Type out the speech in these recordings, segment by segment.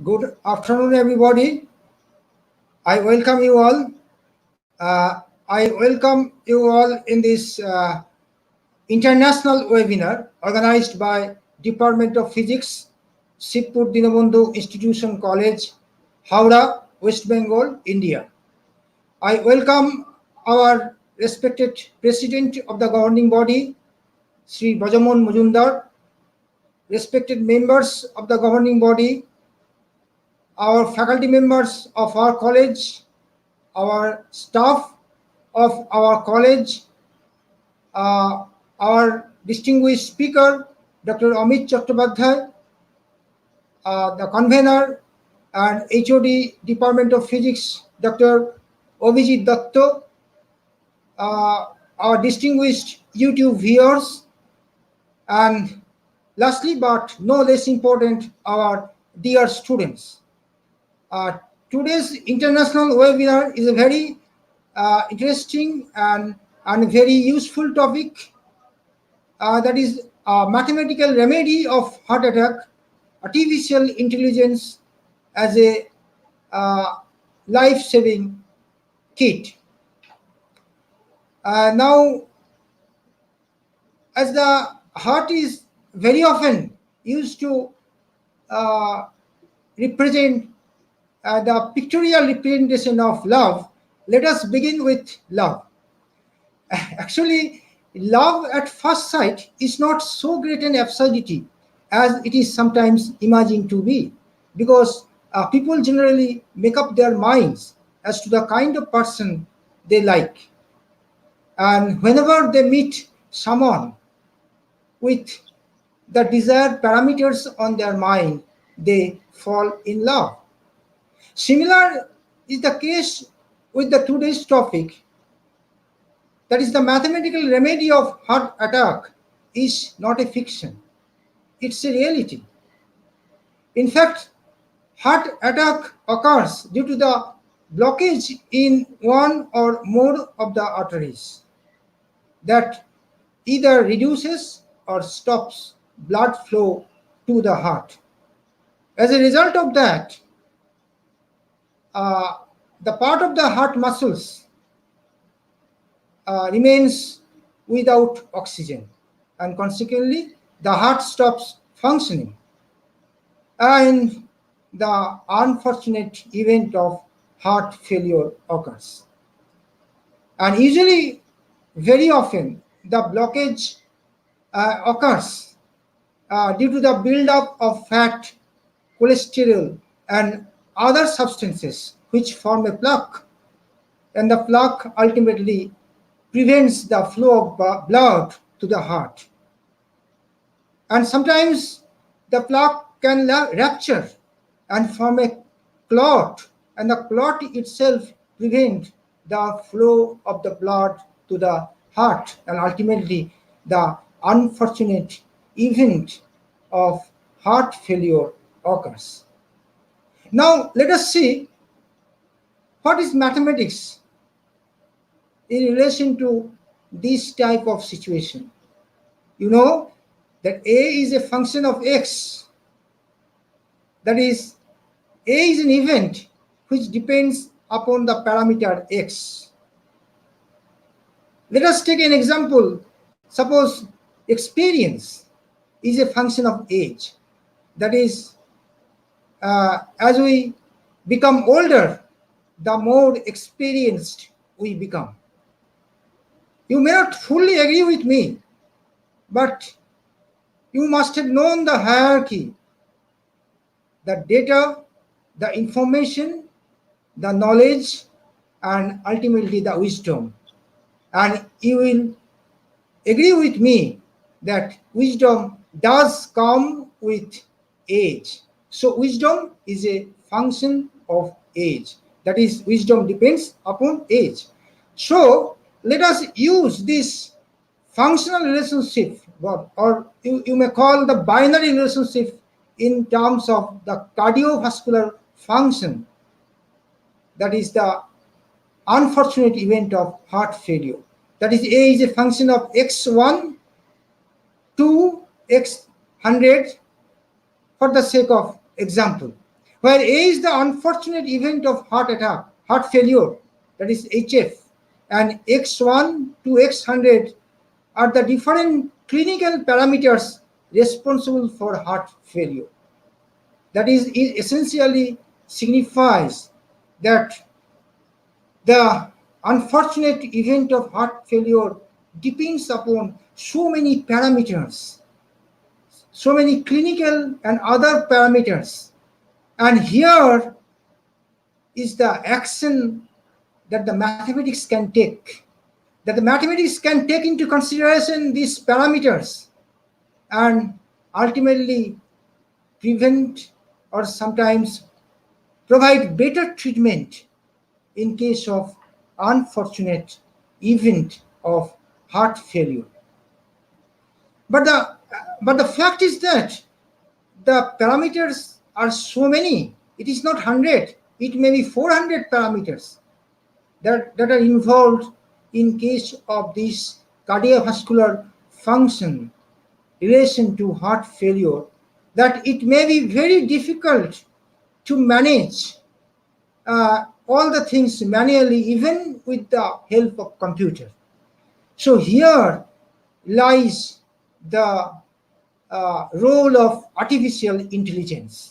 Good afternoon, everybody. I welcome you all. I welcome you all in this international webinar organized by Department of Physics, SHIBPUR DINOBUNDHOO Institution College, Howrah, West Bengal, India. I welcome our respected President of the governing body, Sri Bajamon Mujumdar, respected members of the governing body, our faculty members of our college, our staff of our college, our distinguished speaker, Dr. Amit Chattopadhyay, the convener and HOD Department of Physics, Dr. Abhijit Datta, our distinguished YouTube viewers, and lastly but no less important, our dear students. Today's international webinar is a very interesting and very useful topic, that is mathematical remedy of heart attack, artificial intelligence as a life-saving kit. Now, as the heart is very often used to represent the pictorial representation of love, let us begin with love. Actually, love at first sight is not so great an absurdity as it is sometimes imagined to be, because people generally make up their minds as to the kind of person they like. And whenever they meet someone with the desired parameters on their mind, they fall in love. Similar is the case with the today's topic, that is the mathematical remedy of heart attack is not a fiction, it's a reality. In fact, heart attack occurs due to the blockage in one or more of the arteries that either reduces or stops blood flow to the heart. As a result of that, the part of the heart muscles remains without oxygen, and consequently the heart stops functioning, and the unfortunate event of heart failure occurs. And usually, very often, the blockage occurs due to the buildup of fat, cholesterol, and other substances which form a plaque, and the plaque ultimately prevents the flow of blood to the heart. And sometimes the plaque can rupture and form a clot, and the clot itself prevents the flow of the blood to the heart, and ultimately the unfortunate event of heart failure occurs. Now let us see what is mathematics in relation to this type of situation. You know that A is a function of x, that is, A is an event which depends upon the parameter x. Let us take an example. Suppose experience is a function of age, that is, as we become older, the more experienced we become. You may not fully agree with me, but you must have known the hierarchy, the data, the information, the knowledge, and ultimately the wisdom. And you will agree with me that wisdom does come with age. So wisdom is a function of age. That is, wisdom depends upon age. So let us use this functional relationship, or you may call the binary relationship, in terms of the cardiovascular function, that is the unfortunate event of heart failure. That is, A is a function of x1 to x100 for the sake of example. where A is the unfortunate event of heart attack, heart failure, that is HF, and X1 to X100 are the different clinical parameters responsible for heart failure. That is, it essentially signifies that the unfortunate event of heart failure depends upon so many parameters, so many clinical and other parameters. And here is the action that the mathematics can take. That the mathematics can take into consideration these parameters and ultimately prevent or sometimes provide better treatment in case of unfortunate event of heart failure. But the fact is that the parameters are so many. It is not 100. It may be 400 parameters that are involved in case of this cardiovascular function relation to heart failure, that it may be very difficult to manage all the things manually, even with the help of computer. So here lies the role of artificial intelligence.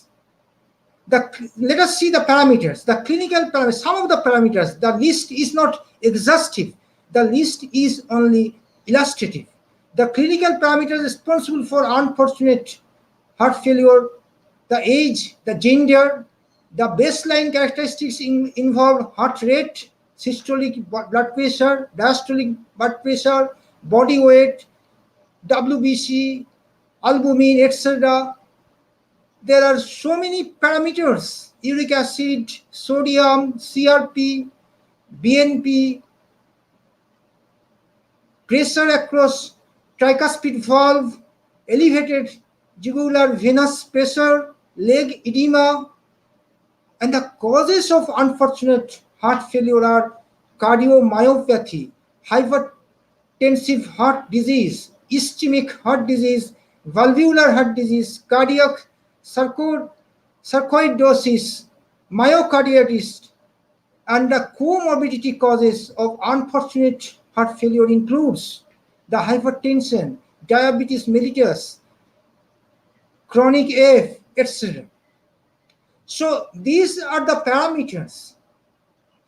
Let us see the parameters, the clinical parameters, some of the parameters. The list is not exhaustive. The list is only illustrative. The clinical parameters responsible for unfortunate heart failure: the age, the gender, the baseline characteristics involve heart rate, systolic blood pressure, diastolic blood pressure, body weight, WBC, albumin, etc. There are so many parameters: uric acid, sodium, CRP, BNP, pressure across tricuspid valve, elevated jugular venous pressure, leg edema. And the causes of unfortunate heart failure are cardiomyopathy, hypertensive heart disease, ischemic heart disease, valvular heart disease, cardiac sarcoidosis, myocarditis. And the comorbidity causes of unfortunate heart failure includes the hypertension, diabetes mellitus, chronic AF, etc. So these are the parameters,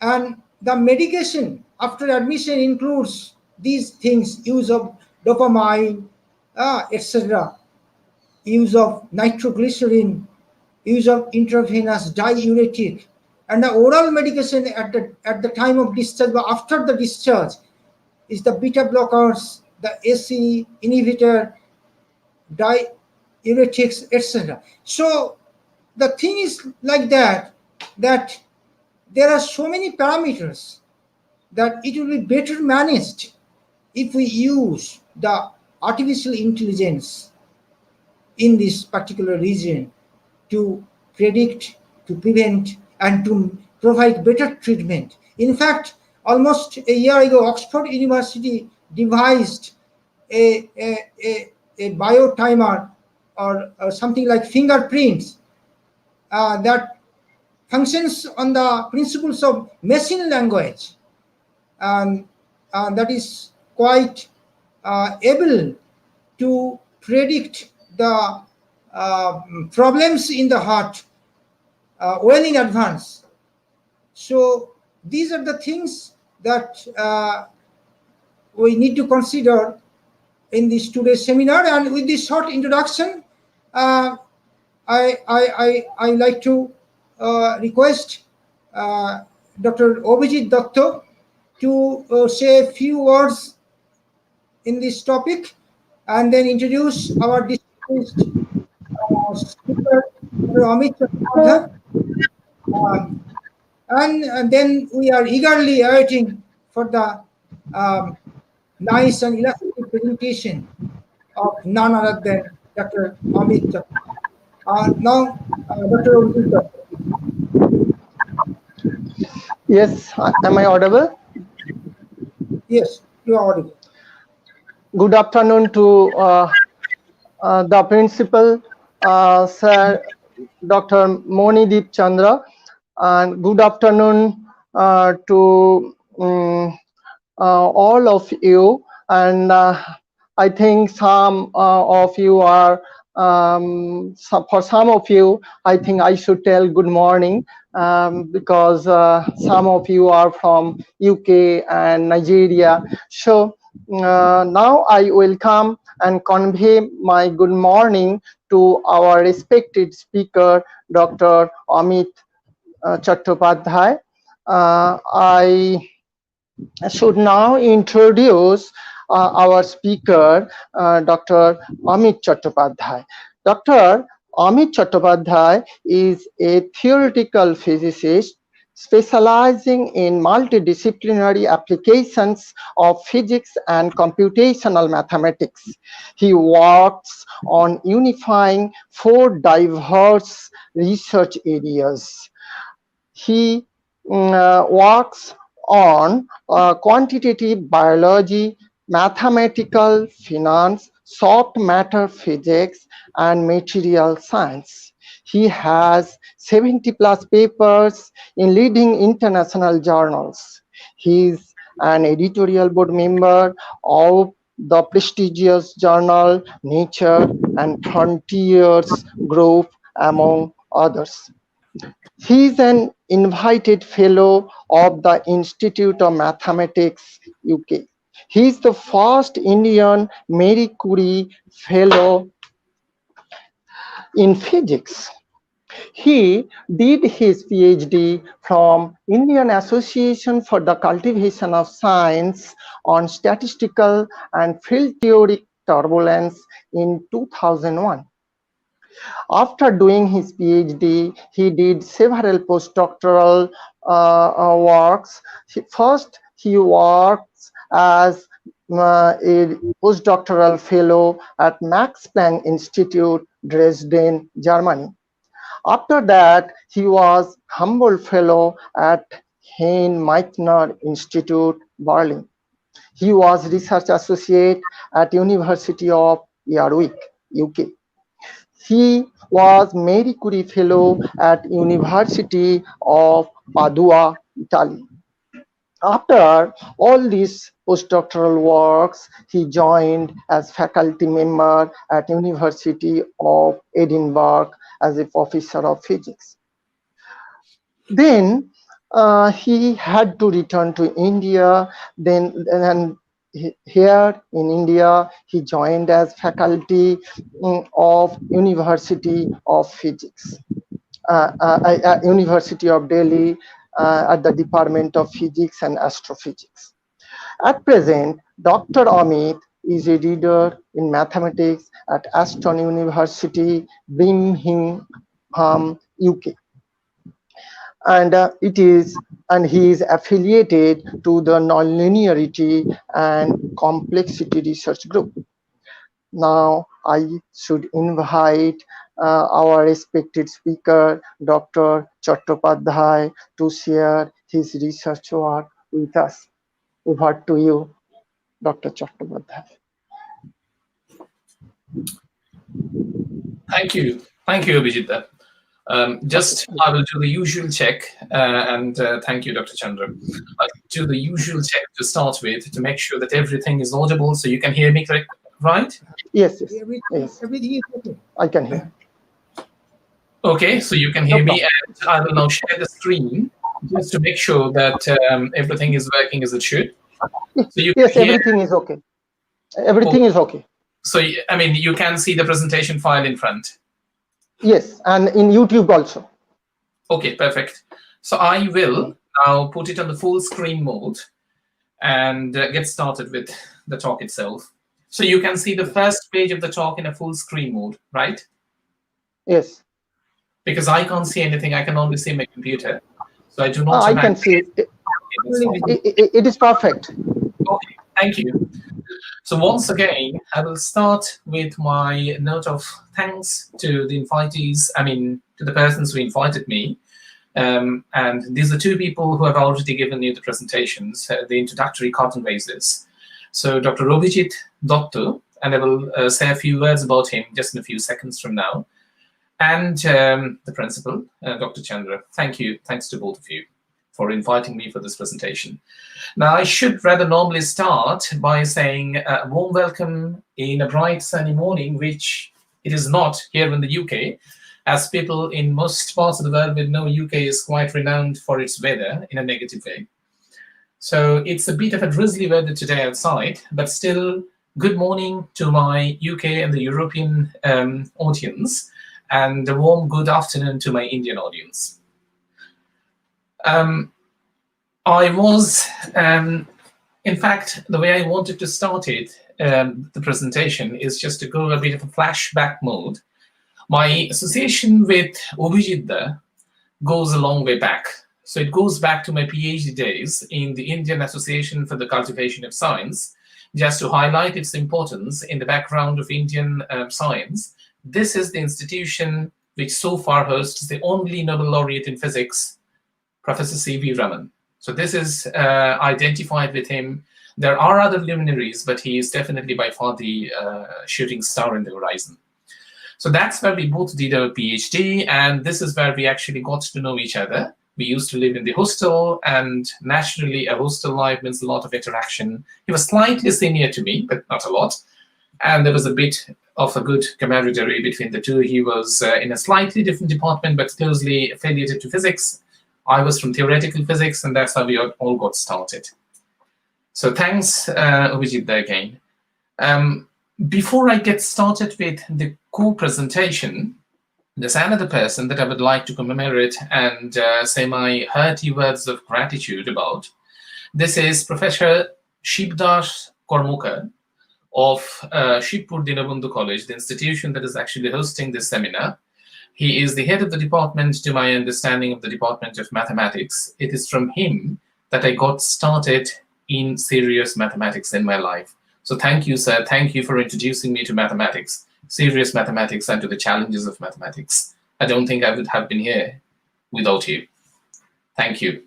and the medication after admission includes these things: use of dopamine, etc., use of nitroglycerin, use of intravenous diuretic, and the oral medication at the time of discharge or after the discharge is the beta blockers, the AC inhibitor, diuretics, etc. So the thing is like that there are so many parameters that it will be better managed if we use the artificial intelligence in this particular region to predict, to prevent, and to provide better treatment. In fact, almost a year ago, Oxford University devised a biotimer or something like fingerprints that functions on the principles of machine language, and that is quite able to predict the problems in the heart well in advance. So these are the things that we need to consider in this today's seminar. And with this short introduction, I like to request Dr. Abhijit Datta to say a few words in this topic, and then introduce our distinguished speaker, Dr. Amit Chattopadhyay. And then we are eagerly awaiting for the nice and illustrative presentation of none other than Dr. Amit Chattopadhyay. Now, Dr. Abhijit Datta. Yes, am I audible? Yes, you are audible. Good afternoon to the principal, Sir Dr. Monideep Chandra, and good afternoon to all of you. And I think some of you are, for some of you, I think I should tell good morning, because some of you are from UK and Nigeria. So now I will come and convey my good morning to our respected speaker, Dr. Amit Chattopadhyay. I should now introduce our speaker, Dr. Amit Chattopadhyay. Dr. Amit Chattopadhyay is a theoretical physicist specializing in multidisciplinary applications of physics and computational mathematics. He works on unifying 4 diverse research areas. He works on quantitative biology, mathematical finance, soft matter physics, and material science. He has 70+ papers in leading international journals. He is an editorial board member of the prestigious journal Nature and Frontiers Group, among others. He is an invited fellow of the Institute of Mathematics, UK. He is the first Indian Marie Curie Fellow in physics. He did his PhD from Indian Association for the Cultivation of Science on Statistical and Field Theory Turbulence in 2001. After doing his PhD, he did several postdoctoral works. First, he worked as a postdoctoral fellow at Max Planck Institute, Dresden, Germany. After that, he was Humboldt Fellow at Hein-Meitner Institute, Berlin. He was research associate at University of Warwick, UK. He was Marie Curie Fellow at University of Padua, Italy. After all these postdoctoral works, he joined as faculty member at University of Edinburgh as a professor of physics. Then he had to return to India. Then here in India, he joined as faculty of University of Physics, University of Delhi, at the Department of Physics and Astrophysics. At present, Dr. Amit is a reader in mathematics at Aston University, Birmingham, UK. And he is affiliated to the Nonlinearity and Complexity Research Group. Now I should invite our respected speaker, Dr. Chattopadhyay, to share his research work with us. Over to you, Dr. Chattopadhyay. Thank you, Abhijit. I will do the usual check, and thank you, Dr. Chandra. I'll do the usual check to start with to make sure that everything is audible, so you can hear me correct, right? Yes. Everything is okay. I can hear. Okay, so you can hear me, and I will now share the screen just to make sure that everything is working as it should. So you yes, everything is okay. Everything is okay. So, I mean, you can see the presentation file in front. Yes, and in YouTube also. Okay, perfect. So I will now put it on the full screen mode and get started with the talk itself. So you can see the first page of the talk in a full screen mode, right? Yes. Because I can't see anything, I can only see my computer. So I do not. I can see it. It is perfect. Okay, thank you. So once again, I will start with my note of thanks to the invitees, to the persons who invited me. And these are 2 people who have already given you the presentations, the introductory curtain raisers. So Dr. Abhijit Dottu, and I will say a few words about him just in a few seconds from now. and the principal, Dr. Chandra. Thank you. Thanks to both of you for inviting me for this presentation. Now, I should rather normally start by saying a warm welcome in a bright sunny morning, which it is not here in the UK, as people in most parts of the world will know UK is quite renowned for its weather in a negative way. So it's a bit of a drizzly weather today outside, but still good morning to my UK and the European audience, and a warm good afternoon to my Indian audience. I was, in fact, the way I wanted to start it, the presentation, is just to go a bit of a flashback mode. My association with Obhijitda goes a long way back. So it goes back to my PhD days in the Indian Association for the Cultivation of Science, just to highlight its importance in the background of Indian science. This is the institution which so far hosts the only Nobel laureate in physics, Professor C.V. Raman. So this is identified with him. There are other luminaries, but he is definitely by far the shooting star in the horizon. So that's where we both did our PhD, and this is where we actually got to know each other. We used to live in the hostel, and naturally a hostel life means a lot of interaction. He was slightly senior to me, but not a lot. And there was a bit of a good camaraderie between the two. He was in a slightly different department, but closely affiliated to physics. I was from theoretical physics, and that's how we all got started. So thanks, Obhijitda, again. Before I get started with the co-presentation, there's another person that I would like to commemorate and say my hearty words of gratitude about. This is Professor Shibdas Kormukar of SHIBPUR DINOBUNDHOO College, the institution that is actually hosting this seminar. He is the head of the department, to my understanding, of the Department of Mathematics. It is from him that I got started in serious mathematics in my life. So thank you, sir. Thank you for introducing me to mathematics, serious mathematics, and to the challenges of mathematics. I don't think I would have been here without you. Thank you.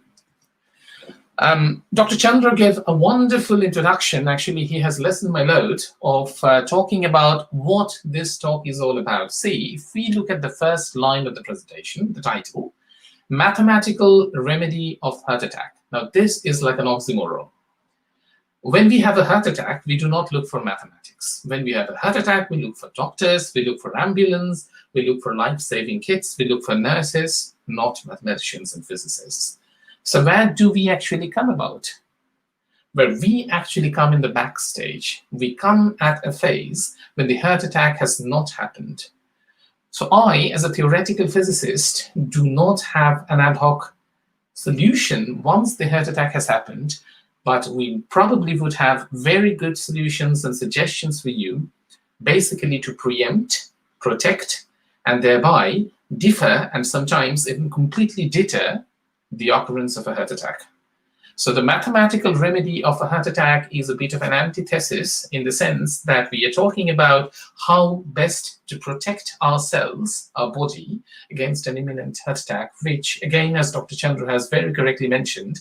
Dr. Chandra gave a wonderful introduction. Actually, he has lessened my load of talking about what this talk is all about. See, if we look at the first line of the presentation, the title, Mathematical Remedy of Heart Attack. Now, this is like an oxymoron. When we have a heart attack, we do not look for mathematics. When we have a heart attack, we look for doctors, we look for ambulance, we look for life-saving kits, we look for nurses, not mathematicians and physicists. So where do we actually come about? Where we actually come in the backstage. We come at a phase when the heart attack has not happened. So I, as a theoretical physicist, do not have an ad hoc solution once the heart attack has happened, but we probably would have very good solutions and suggestions for you, basically to preempt, protect, and thereby defer and sometimes even completely deter the occurrence of a heart attack. So the mathematical remedy of a heart attack is a bit of an antithesis in the sense that we are talking about how best to protect ourselves, our body, against an imminent heart attack, which, again, as Dr. Chandra has very correctly mentioned,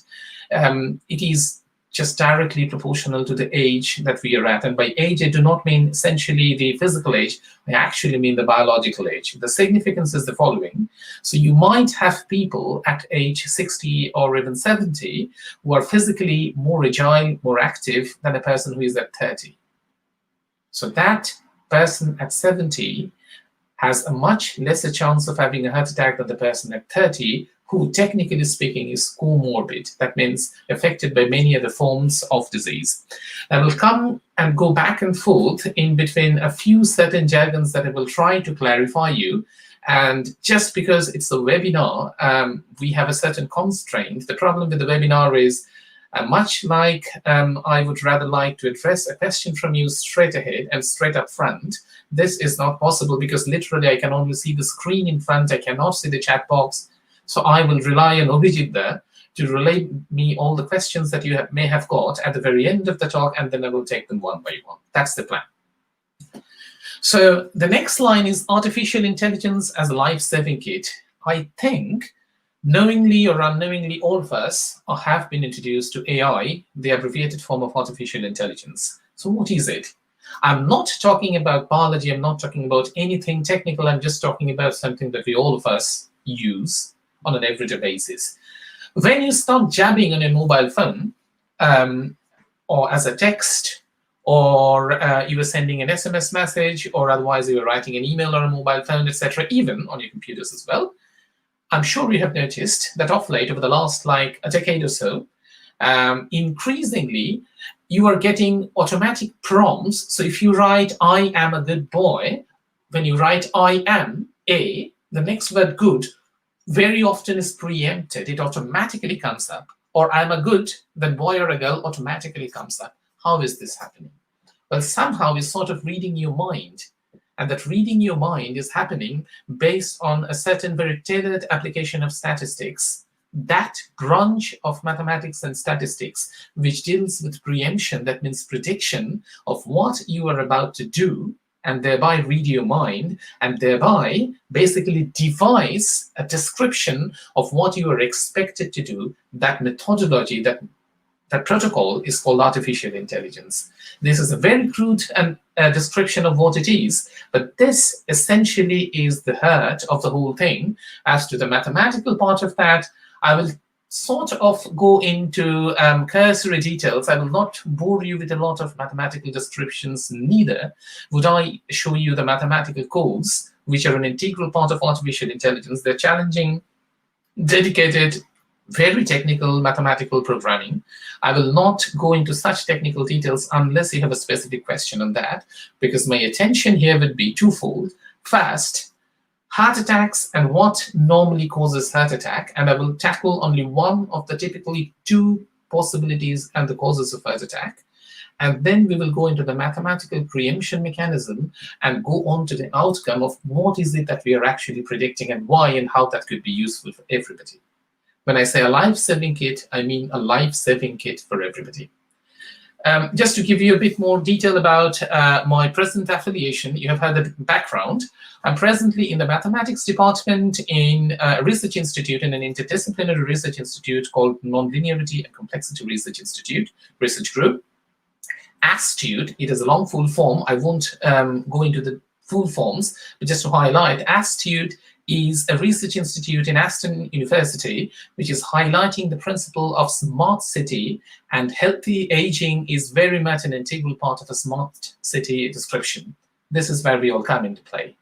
it is just directly proportional to the age that we are at. And by age, I do not mean essentially the physical age, I actually mean the biological age. The significance is the following. So you might have people at age 60 or even 70 who are physically more agile, more active than a person who is at 30. So that person at 70 has a much lesser chance of having a heart attack than the person at 30, who, technically speaking, is comorbid. That means affected by many other forms of disease. I will come and go back and forth in between a few certain jargons that I will try to clarify you. And just because it's a webinar, we have a certain constraint. The problem with the webinar is, much like I would rather like to address a question from you straight ahead and straight up front, this is not possible because literally I can only see the screen in front. I cannot see the chat box. So I will rely on Obhijitda to relay me all the questions that you may have got at the very end of the talk, and then I will take them one by one. That's the plan. So the next line is artificial intelligence as a life-saving kit. I think, knowingly or unknowingly, all of us have been introduced to AI, the abbreviated form of artificial intelligence. So what is it? I'm not talking about biology. I'm not talking about anything technical. I'm just talking about something that we all of us use on an everyday basis. When you start jabbing on a mobile phone, or as a text, or you were sending an SMS message, or otherwise you were writing an email on a mobile phone, etc., even on your computers as well, I'm sure you have noticed that of late, over the last like a decade or so, increasingly, you are getting automatic prompts. So if you write, I am a good boy, when you write, I am a, the next word good very often is preempted. It automatically comes up. Or I'm a good, then boy or a girl automatically comes up. How is this happening? Well, somehow it's sort of reading your mind. And that reading your mind is happening based on a certain very tailored application of statistics. That branch of mathematics and statistics, which deals with preemption, that means prediction of what you are about to do, and thereby read your mind, and thereby basically devise a description of what you are expected to do. That methodology, that protocol is called artificial intelligence. This is a very crude description of what it is, but this essentially is the heart of the whole thing. As to the mathematical part of that, I will sort of go into cursory details. I will not bore you with a lot of mathematical descriptions, neither would I show you the mathematical codes, which are an integral part of artificial intelligence. They're challenging, dedicated, very technical mathematical programming. I will not go into such technical details unless you have a specific question on that, because my attention here would be twofold. First, heart attacks and what normally causes heart attack, and I will tackle only one of the typically two possibilities and the causes of heart attack. And then we will go into the mathematical preemption mechanism and go on to the outcome of what is it that we are actually predicting and why and how that could be useful for everybody. When I say a life-saving kit, I mean a life-saving kit for everybody. Just to give you a bit more detail about my present affiliation, you have heard the background. I'm presently in the mathematics department in a research institute, in an interdisciplinary research institute called Nonlinearity and Complexity Research Institute, research group. ASTUTE, it is a long full form. I won't go into the full forms, but just to highlight, ASTUTE is a research institute in Aston University, which is highlighting the principle of smart city, and healthy aging is very much an integral part of a smart city description. This is where we all come into play.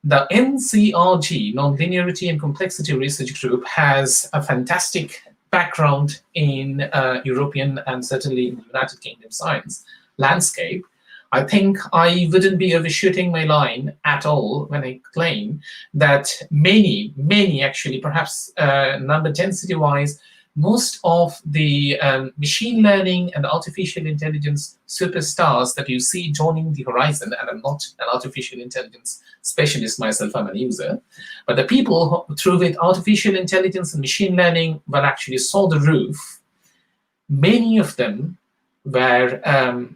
The NCRG, Nonlinearity and Complexity Research Group, has a fantastic background in European and certainly in the United Kingdom science landscape. I think I wouldn't be overshooting my line at all when I claim that many, actually, perhaps number density-wise, most of the machine learning and artificial intelligence superstars that you see joining the horizon, and I'm not an artificial intelligence specialist myself, I'm a user, but the people who, through with artificial intelligence and machine learning, well, actually saw the roof. Many of them were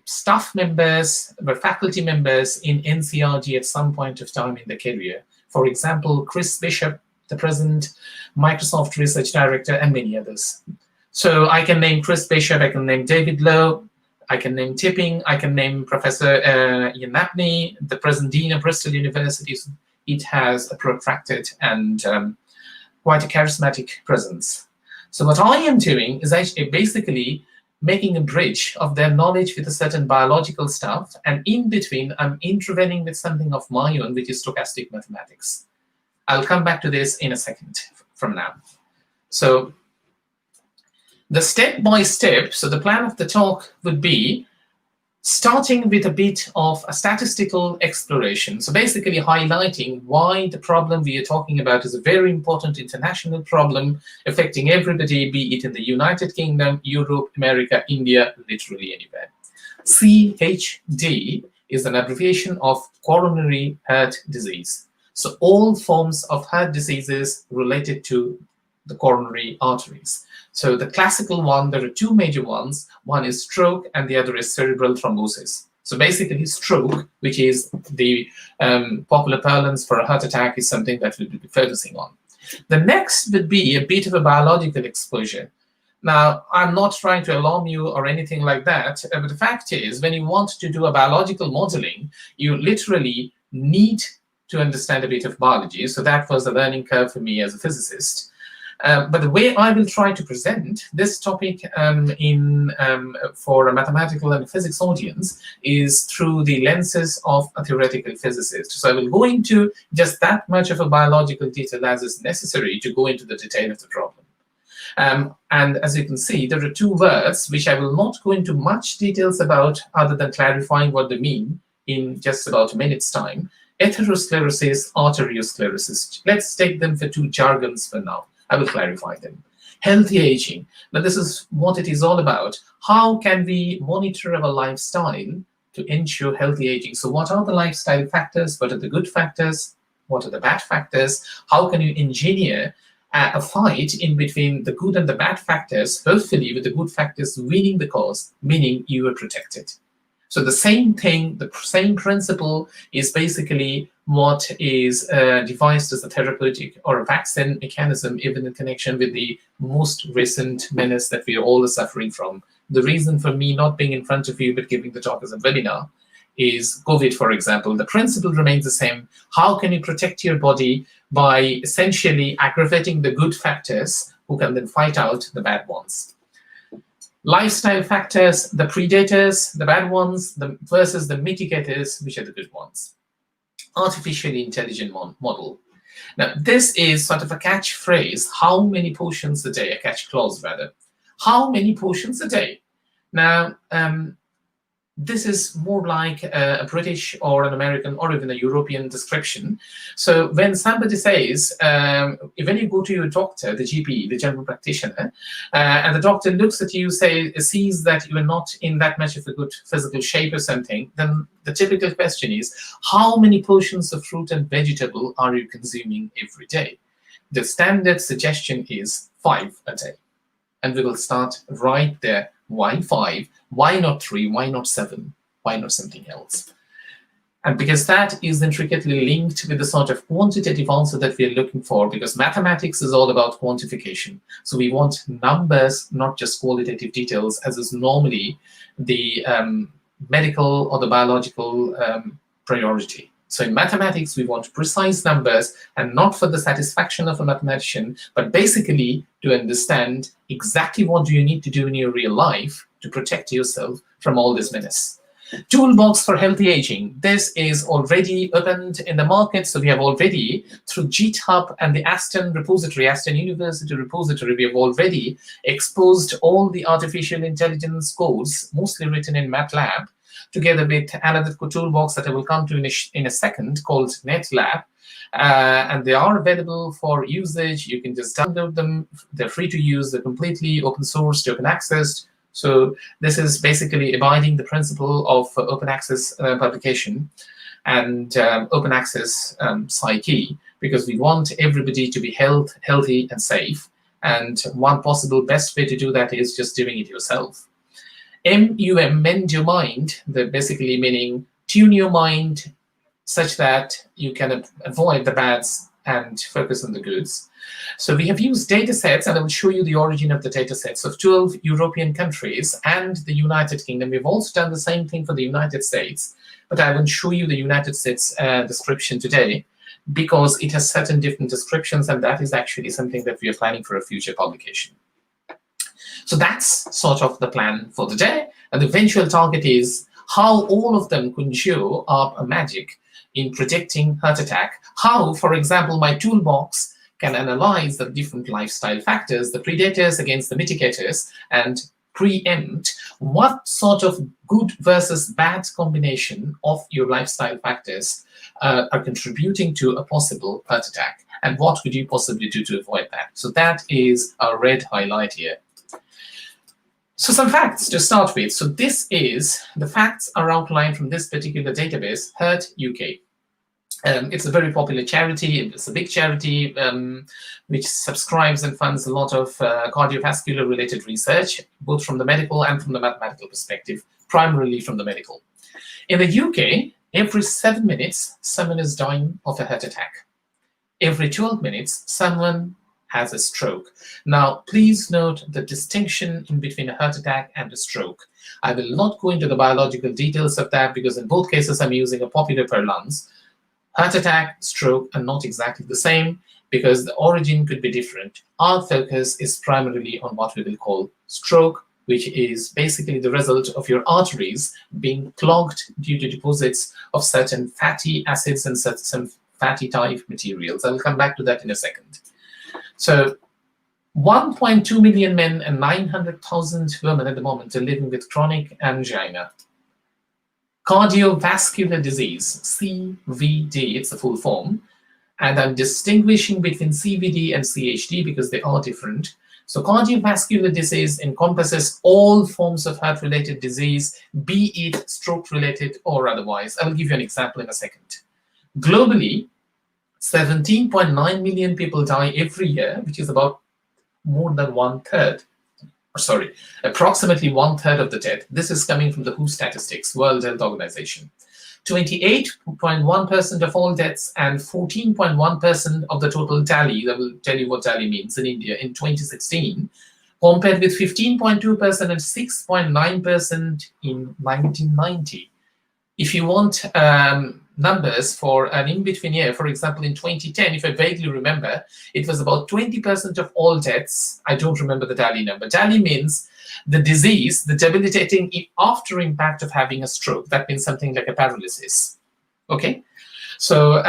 staff members, were faculty members in NCRG at some point of time in their career. For example, Chris Bishop, the present Microsoft Research Director, and many others. So I can name Chris Bishop, I can name David Lowe, I can name Tipping, I can name Professor Ian Napney, the present Dean of Bristol University. It has a protracted and quite a charismatic presence. So what I am doing is actually basically making a bridge of their knowledge with a certain biological stuff, and in between, I'm intervening with something of my own, which is stochastic mathematics. I'll come back to this in a second from now. So the step-by-step, so the plan of the talk would be starting with a bit of a statistical exploration. So basically highlighting why the problem we are talking about is a very important international problem affecting everybody, be it in the United Kingdom, Europe, America, India, literally anywhere. CHD is an abbreviation of coronary heart disease. So all forms of heart diseases related to the coronary arteries. So the classical one, there are two major ones. One is stroke and the other is cerebral thrombosis. So basically stroke, which is the popular parlance for a heart attack, is something that we'll be focusing on. The next would be a bit of a biological exposure. Now, I'm not trying to alarm you or anything like that, but the fact is, when you want to do a biological modeling, you literally need to understand a bit of biology. So that was a learning curve for me as a physicist. But the way I will try to present this topic for a mathematical and physics audience is through the lenses of a theoretical physicist. So I will go into just that much of a biological detail as is necessary to go into the detail of the problem. And as you can see, there are two words which I will not go into much details about other than clarifying what they mean in just about a minute's time. Atherosclerosis, arteriosclerosis. Let's take them for two jargons for now. I will clarify them. Healthy aging. Now, this is what it is all about. How can we monitor our lifestyle to ensure healthy aging? So what are the lifestyle factors? What are the good factors? What are the bad factors? How can you engineer a fight in between the good and the bad factors, hopefully with the good factors winning the cause, meaning you are protected. So the same thing, the same principle is basically what is devised as a therapeutic or a vaccine mechanism, even in connection with the most recent menace that we are all suffering from. The reason for me not being in front of you but giving the talk as a webinar is COVID, for example. The principle remains the same. How can you protect your body by essentially aggravating the good factors who can then fight out the bad ones? Lifestyle factors, the predators, the bad ones, versus the mitigators, which are the good ones. Artificially intelligent model. Now, this is sort of a catchphrase. How many portions a day? A catch clause, rather. How many portions a day? Now, this is more like a British or an American or even a European description. So when somebody says, when you go to your doctor, the GP, the general practitioner, and the doctor looks at you, sees that you are not in that much of a good physical shape or something, then the typical question is, how many portions of fruit and vegetable are you consuming every day? The standard suggestion is 5 a day. And we will start right there. Why 5? Why not 3? Why not 7? Why not something else? And because that is intricately linked with the sort of quantitative answer that we are looking for, because mathematics is all about quantification. So we want numbers, not just qualitative details, as is normally the medical or the biological priority. So in mathematics, we want precise numbers, and not for the satisfaction of a mathematician, but basically to understand exactly what do you need to do in your real life to protect yourself from all this menace. Toolbox for healthy aging. This is already opened in the market. So we have already, through GitHub and the Aston repository, Aston University repository, we have already exposed all the artificial intelligence codes, mostly written in MATLAB, together with another toolbox that I will come to in a second called NetLab. And they are available for usage. You can just download them. They're free to use. They're completely open source, open access. So this is basically abiding the principle of open access publication and open access psyche, because we want everybody to be healthy and safe. And one possible best way to do that is just doing it yourself. MUM, mend your mind, basically meaning tune your mind such that you can avoid the bads and focus on the goods. So we have used data sets, and I will show you the origin of the data sets of 12 European countries and the United Kingdom. We've also done the same thing for the United States, but I will show you the United States description today because it has certain different descriptions, and that is actually something that we are planning for a future publication. So that's sort of the plan for the day, and the eventual target is how all of them conjure up a magic in predicting heart attack. How, for example, my toolbox can analyze the different lifestyle factors, the predators against the mitigators, and preempt what sort of good versus bad combination of your lifestyle factors are contributing to a possible heart attack, and what could you possibly do to avoid that. So that is a red highlight here. So some facts to start with. So this is, the facts are outlined from this particular database, Heart UK. It's a very popular charity. It's a big charity which subscribes and funds a lot of cardiovascular related research, both from the medical and from the mathematical perspective, primarily from the medical. In the UK, every 7 minutes, someone is dying of a heart attack. Every 12 minutes, someone has a stroke. Now, please note the distinction in between a heart attack and a stroke. I will not go into the biological details of that because in both cases I'm using a popular parlance. Heart attack, stroke are not exactly the same because the origin could be different. Our focus is primarily on what we will call stroke, which is basically the result of your arteries being clogged due to deposits of certain fatty acids and certain fatty type materials. I will come back to that in a second. So 1.2 million men and 900,000 women at the moment are living with chronic angina. Cardiovascular disease, CVD, it's the full form. And I'm distinguishing between CVD and CHD because they are different. So cardiovascular disease encompasses all forms of heart-related disease, be it stroke-related or otherwise. I will give you an example in a second. Globally, 17.9 million people die every year, which is about more than approximately one-third of the death. This is coming from the WHO statistics, World Health Organization. 28.1% of all deaths and 14.1% of the total tally, I will tell you what tally means in India, in 2016, compared with 15.2% and 6.9% in 1990. If you want numbers for an in-between year, for example, in 2010, if I vaguely remember, it was about 20% of all deaths. I don't remember the tally number. Tally means the disease, the debilitating after impact of having a stroke. That means something like a paralysis. Okay, so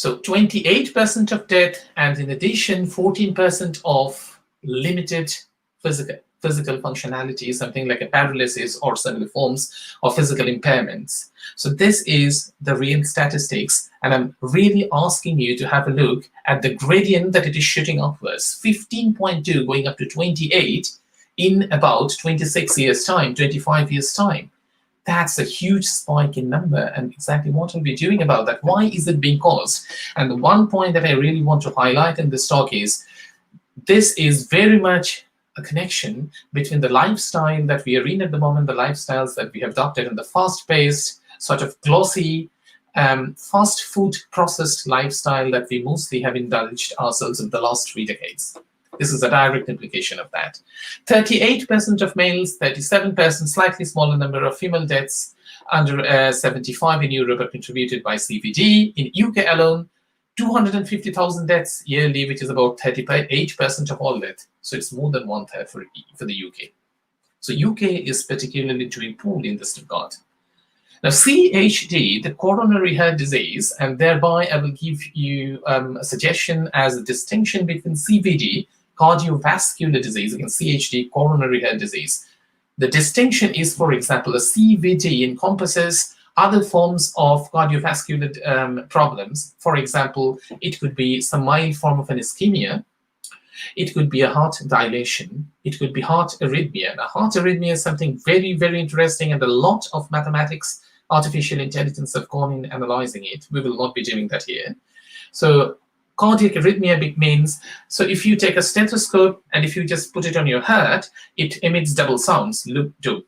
28% of death, and in addition, 14% of limited physical functionality, something like a paralysis or similar forms of physical impairments. So this is the real statistics, and I'm really asking you to have a look at the gradient that it is shooting upwards, 15.2 going up to 28 in about 26 years time, 25 years time. That's a huge spike in number, and exactly what are we doing about that? Why is it being caused? And the one point that I really want to highlight in this talk is this is very much a connection between the lifestyle that we are in at the moment, the lifestyles that we have adopted, and the fast-paced, sort of glossy, fast food processed lifestyle that we mostly have indulged ourselves in the last 3 decades. This is a direct implication of that. 38% of males, 37%, slightly smaller number of female deaths under 75 in Europe are contributed by CVD. In UK alone, 250,000 deaths yearly, which is about 38% of all death. So it's more than one-third for the UK. So UK is particularly doing poorly in this regard. Now, CHD, the coronary heart disease, and thereby I will give you a suggestion as a distinction between CVD, cardiovascular disease, against CHD, coronary heart disease. The distinction is, for example, a CVD encompasses other forms of cardiovascular problems. For example, it could be some mild form of an ischemia. It could be a heart dilation. It could be heart arrhythmia. Now, heart arrhythmia is something very, very interesting, and a lot of mathematics, artificial intelligence have gone in analyzing it. We will not be doing that here. So cardiac arrhythmia means, so if you take a stethoscope and if you just put it on your heart, it emits double sounds, loop, do.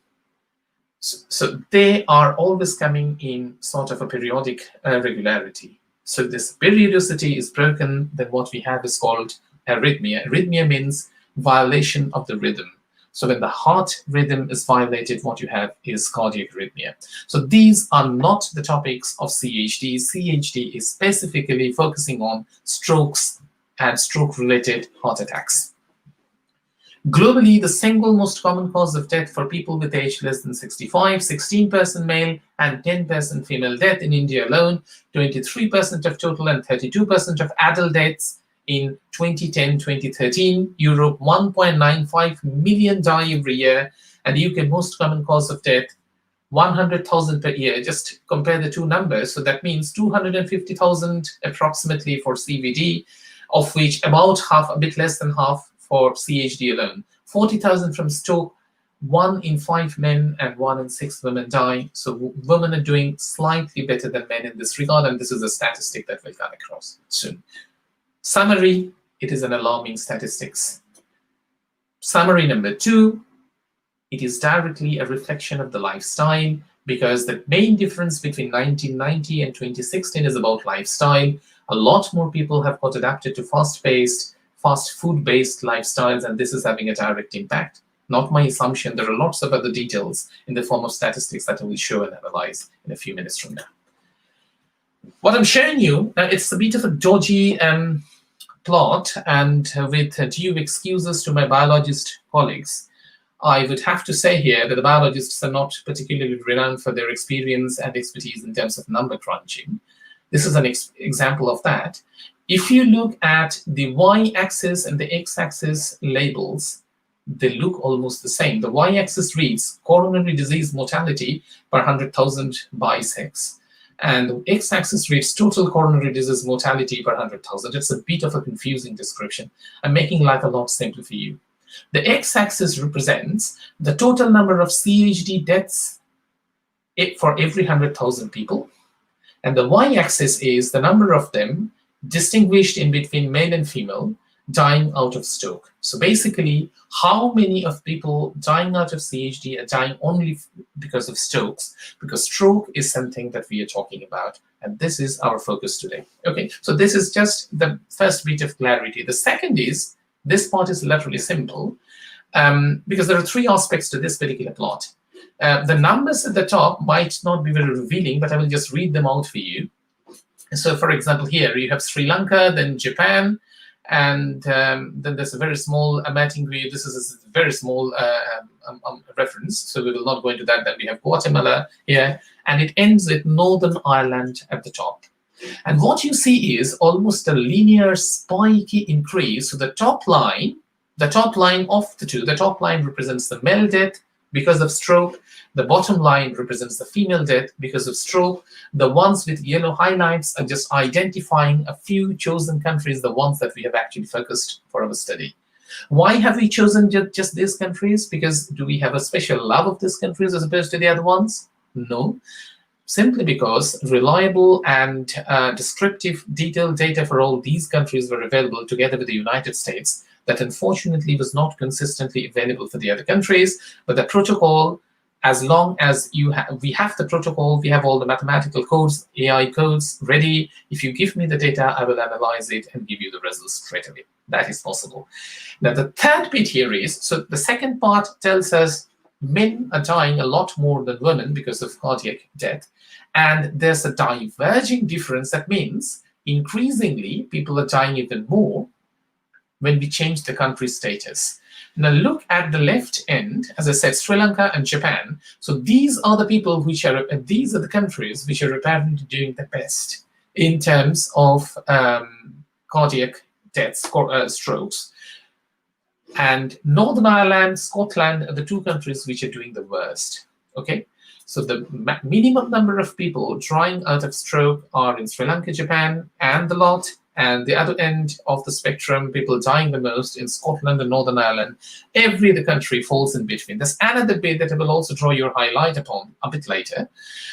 So they are always coming in sort of a periodic regularity. So this periodicity is broken, then what we have is called arrhythmia. Arrhythmia means violation of the rhythm. So when the heart rhythm is violated, what you have is cardiac arrhythmia. So these are not the topics of CHD. CHD is specifically focusing on strokes and stroke-related heart attacks. Globally, the single most common cause of death for people with age less than 65, 16% male and 10% female death in India alone, 23% of total and 32% of adult deaths in 2010-2013. Europe, 1.95 million die every year, and the UK most common cause of death, 100,000 per year. Just compare the two numbers. So that means 250,000 approximately for CVD, of which about half, a bit less than half, for CHD alone. 40,000 from stroke, 1 in 5 men and 1 in 6 women die. So women are doing slightly better than men in this regard, and this is a statistic that we'll come across soon. Summary, it is an alarming statistics. Summary number 2, it is directly a reflection of the lifestyle, because the main difference between 1990 and 2016 is about lifestyle. A lot more people have got adapted to fast-paced, fast food-based lifestyles, and this is having a direct impact. Not my assumption. There are lots of other details in the form of statistics that I will show and analyze in a few minutes from now. What I'm showing you, it's a bit of a dodgy plot, and with due excuses to my biologist colleagues, I would have to say here that the biologists are not particularly renowned for their experience and expertise in terms of number crunching. This is an example of that. If you look at the y-axis and the x-axis labels, they look almost the same. The y-axis reads coronary disease mortality per 100,000 by sex, and the x-axis reads total coronary disease mortality per 100,000. It's a bit of a confusing description. I'm making life a lot simpler for you. The x-axis represents the total number of CHD deaths for every 100,000 people, and the y-axis is the number of them distinguished in between male and female dying out of stroke. So basically, how many of people dying out of CHD are dying only because of strokes, because stroke is something that we are talking about, and this is our focus today. Okay, so this is just the first bit of clarity. The second is, this part is literally simple, because there are three aspects to this particular plot. The numbers at the top might not be very revealing, but I will just read them out for you. So for example, here you have Sri Lanka, then Japan, and then there's a very small Martin Gui. This is a very small reference, so we will not go into that. Then we have Guatemala here, and it ends with Northern Ireland at the top. And what you see is almost a linear spiky increase. So the top line of the two, the top line represents the male death because of stroke. The bottom line represents the female death because of stroke. The ones with yellow highlights are just identifying a few chosen countries, the ones that we have actually focused for our study. Why have we chosen just these countries? Because do we have a special love of these countries as opposed to the other ones? No. Simply because reliable and descriptive detailed data for all these countries were available together with the United States, that unfortunately was not consistently available for the other countries. But the protocol, as long as we have the protocol, we have all the mathematical codes, AI codes ready. If you give me the data, I will analyze it and give you the results straight away. That is possible. Now, the third bit here is, so the second part tells us men are dying a lot more than women because of cardiac death. And there's a diverging difference. That means increasingly people are dying even more when we change the country status. Now look at the left end, as I said, Sri Lanka and Japan. So these are the people which are, these are the countries which are apparently doing the best in terms of cardiac deaths, strokes. And Northern Ireland, Scotland are the two countries which are doing the worst. Okay, so the minimum number of people dying out of stroke are in Sri Lanka, Japan, and the lot. And the other end of the spectrum, people dying the most in Scotland and Northern Ireland. Every other country falls in between. There's another bit that I will also draw your highlight upon a bit later.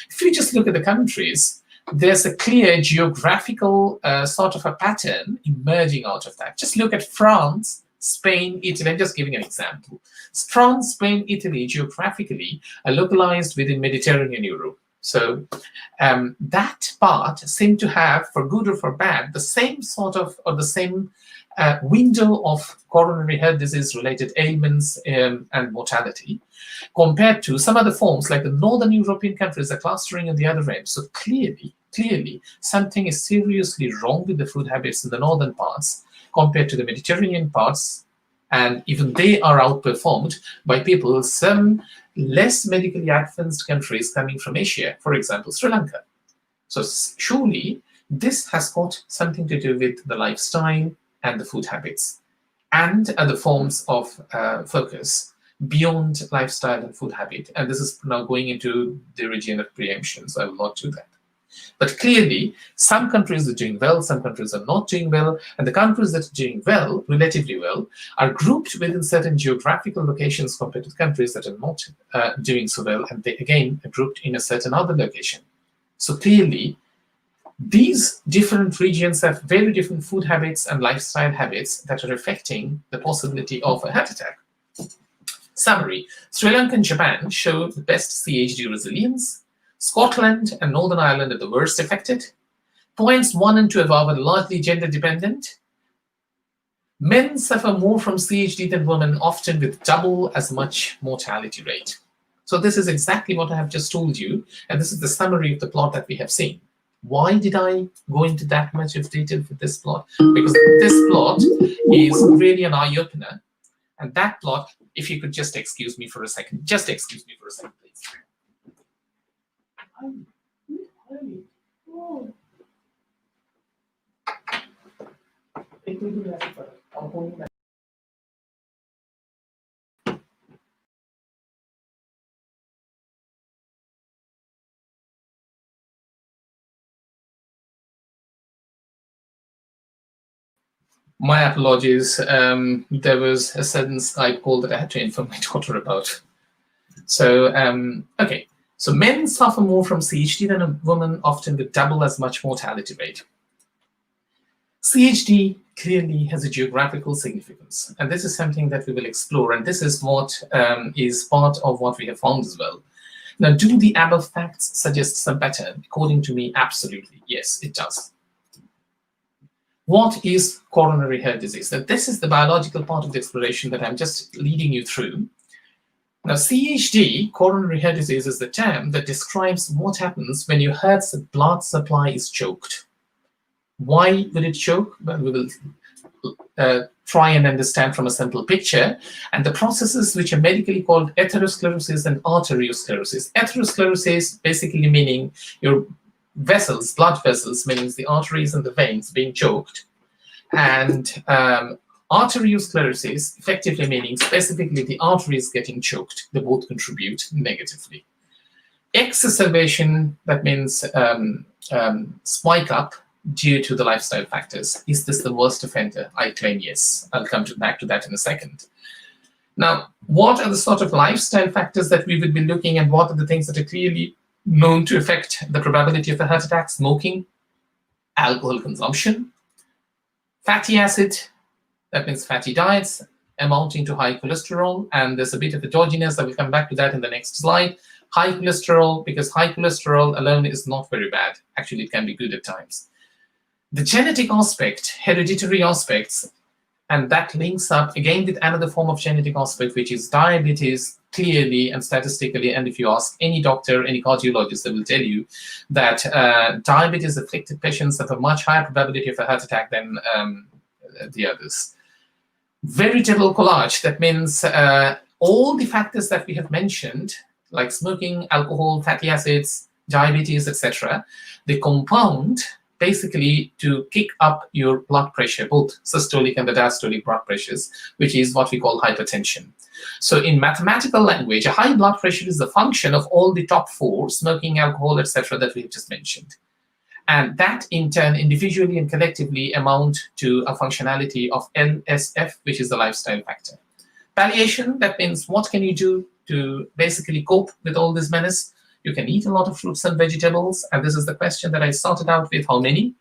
If you just look at the countries, there's a clear geographical sort of a pattern emerging out of that. Just look at France, Spain, Italy. I'm just giving an example. France, Spain, Italy geographically are localized within Mediterranean Europe. So that part seemed to have, for good or for bad, the same sort of, or the same window of coronary heart disease related ailments and mortality, compared to some other forms like the Northern European countries are clustering on the other end. So clearly, something is seriously wrong with the food habits in the northern parts compared to the Mediterranean parts, and even they are outperformed by people, some less medically advanced countries coming from Asia, for example, Sri Lanka. So surely this has got something to do with the lifestyle and the food habits and other forms of focus beyond lifestyle and food habit. And this is now going into the region of preemption, so I will not do that. But clearly, some countries are doing well, some countries are not doing well, and the countries that are doing well, relatively well, are grouped within certain geographical locations compared to the countries that are not doing so well, and they again are grouped in a certain other location. So clearly, these different regions have very different food habits and lifestyle habits that are affecting the possibility of a heart attack. Summary: Sri Lanka and Japan show the best CHD resilience. Scotland and Northern Ireland are the worst affected. Points 1 and 2 above are largely gender dependent. Men suffer more from CHD than women, often with double as much mortality rate. So this is exactly what I have just told you, and this is the summary of the plot that we have seen. Why did I go into that much of detail for this plot? Because this plot is really an eye-opener, and that plot, if you could just excuse me for a second, please. My apologies. There was a sudden Skype call that I had to inform my daughter about. So, okay. So men suffer more from CHD than a woman, often with double as much mortality rate. CHD clearly has a geographical significance, and this is something that we will explore, and this is what is part of what we have found as well. Now, do the above facts suggest some pattern? According to me, absolutely, yes, it does. What is coronary heart disease? Now, this is the biological part of the exploration that I'm just leading you through. Now, CHD, coronary heart disease, is the term that describes what happens when your heart's blood supply is choked. Why will it choke? Well, we will try and understand from a simple picture, and the processes which are medically called atherosclerosis and arteriosclerosis. Atherosclerosis basically meaning your vessels, blood vessels, meaning the arteries and the veins being choked, and arteriosclerosis effectively meaning specifically the arteries getting choked. They both contribute negatively. Exacerbation, that means spike up due to the lifestyle factors. Is this the worst offender? I claim yes. I'll come back to that in a second. Now, what are the sort of lifestyle factors that we would be looking at? What are the things that are clearly known to affect the probability of a heart attack? Smoking, alcohol consumption, fatty acid, that means fatty diets, amounting to high cholesterol, and there's a bit of a dodginess. I will come back to that in the next slide. High cholesterol, because high cholesterol alone is not very bad. Actually, it can be good at times. The genetic aspect, hereditary aspects, and that links up again with another form of genetic aspect, which is diabetes, clearly and statistically. And if you ask any doctor, any cardiologist, they will tell you that diabetes-afflicted patients have a much higher probability of a heart attack than the others. Veritable collage, that means all the factors that we have mentioned, like smoking, alcohol, fatty acids, diabetes, etc., they compound basically to kick up your blood pressure, both systolic and the diastolic blood pressures, which is what we call hypertension. So in mathematical language, a high blood pressure is a function of all the top four, smoking, alcohol, etc., that we have just mentioned. And that in turn, individually and collectively, amount to a functionality of LSF, which is the lifestyle factor. Palliation, that means what can you do to basically cope with all this menace? You can eat a lot of fruits and vegetables, and this is the question that I started out with, how many?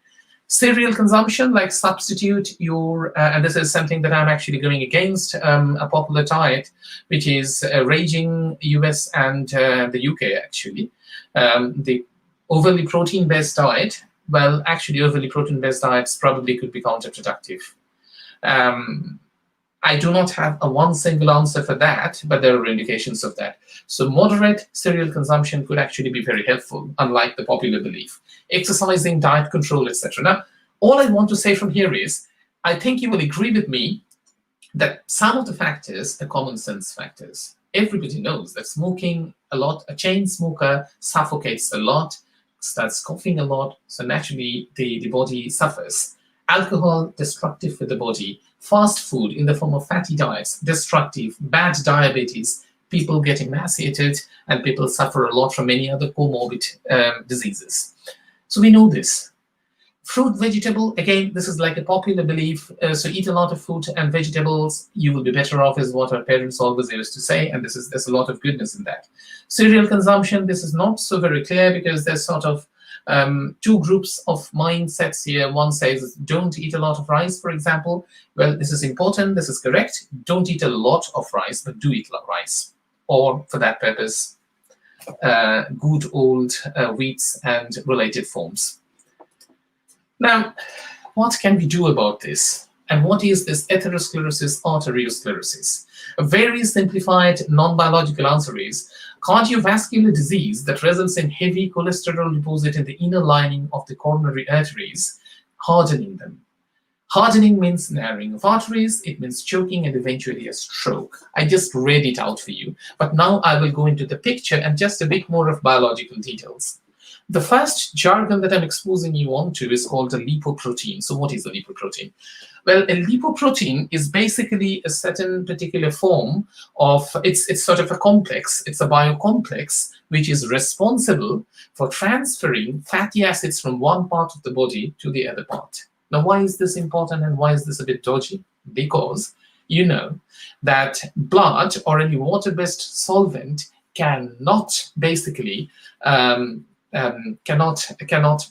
Cereal consumption, like substitute your, and this is something that I'm actually going against a popular diet, which is raging US and the UK actually. The overly protein-based diet, well, actually overly protein-based diets probably could be counterproductive. I do not have a one single answer for that, but there are indications of that. So moderate cereal consumption could actually be very helpful, unlike the popular belief. Exercising, diet control, etc. Now, all I want to say from here is, I think you will agree with me that some of the factors are common sense factors. Everybody knows that smoking a lot, a chain smoker suffocates a lot, starts coughing a lot, so naturally the body suffers. Alcohol, destructive for the body. Fast food in the form of fatty diets, destructive. Bad diabetes, people get emaciated, and people suffer a lot from many other comorbid diseases. So we know this. Fruit, vegetable, again, this is like a popular belief. So eat a lot of fruit and vegetables, you will be better off, is what our parents always used to say, and there's a lot of goodness in that. Cereal consumption, this is not so very clear, because there's sort of two groups of mindsets here. One says, don't eat a lot of rice, for example. Well, this is important, this is correct. Don't eat a lot of rice, but do eat rice. Or, for that purpose, good old wheats and related forms. Now, what can we do about this? And what is this atherosclerosis, arteriosclerosis? A very simplified, non-biological answer is cardiovascular disease that results in heavy cholesterol deposit in the inner lining of the coronary arteries, hardening them. Hardening means narrowing of arteries, it means choking and eventually a stroke. I just read it out for you, but now I will go into the picture and just a bit more of biological details. The first jargon that I'm exposing you onto is called a lipoprotein. So what is a lipoprotein? Well, a lipoprotein is basically a certain particular form of, it's sort of a complex, it's a biocomplex, which is responsible for transferring fatty acids from one part of the body to the other part. Now, why is this important and why is this a bit dodgy? Because you know that blood or any water-based solvent cannot basically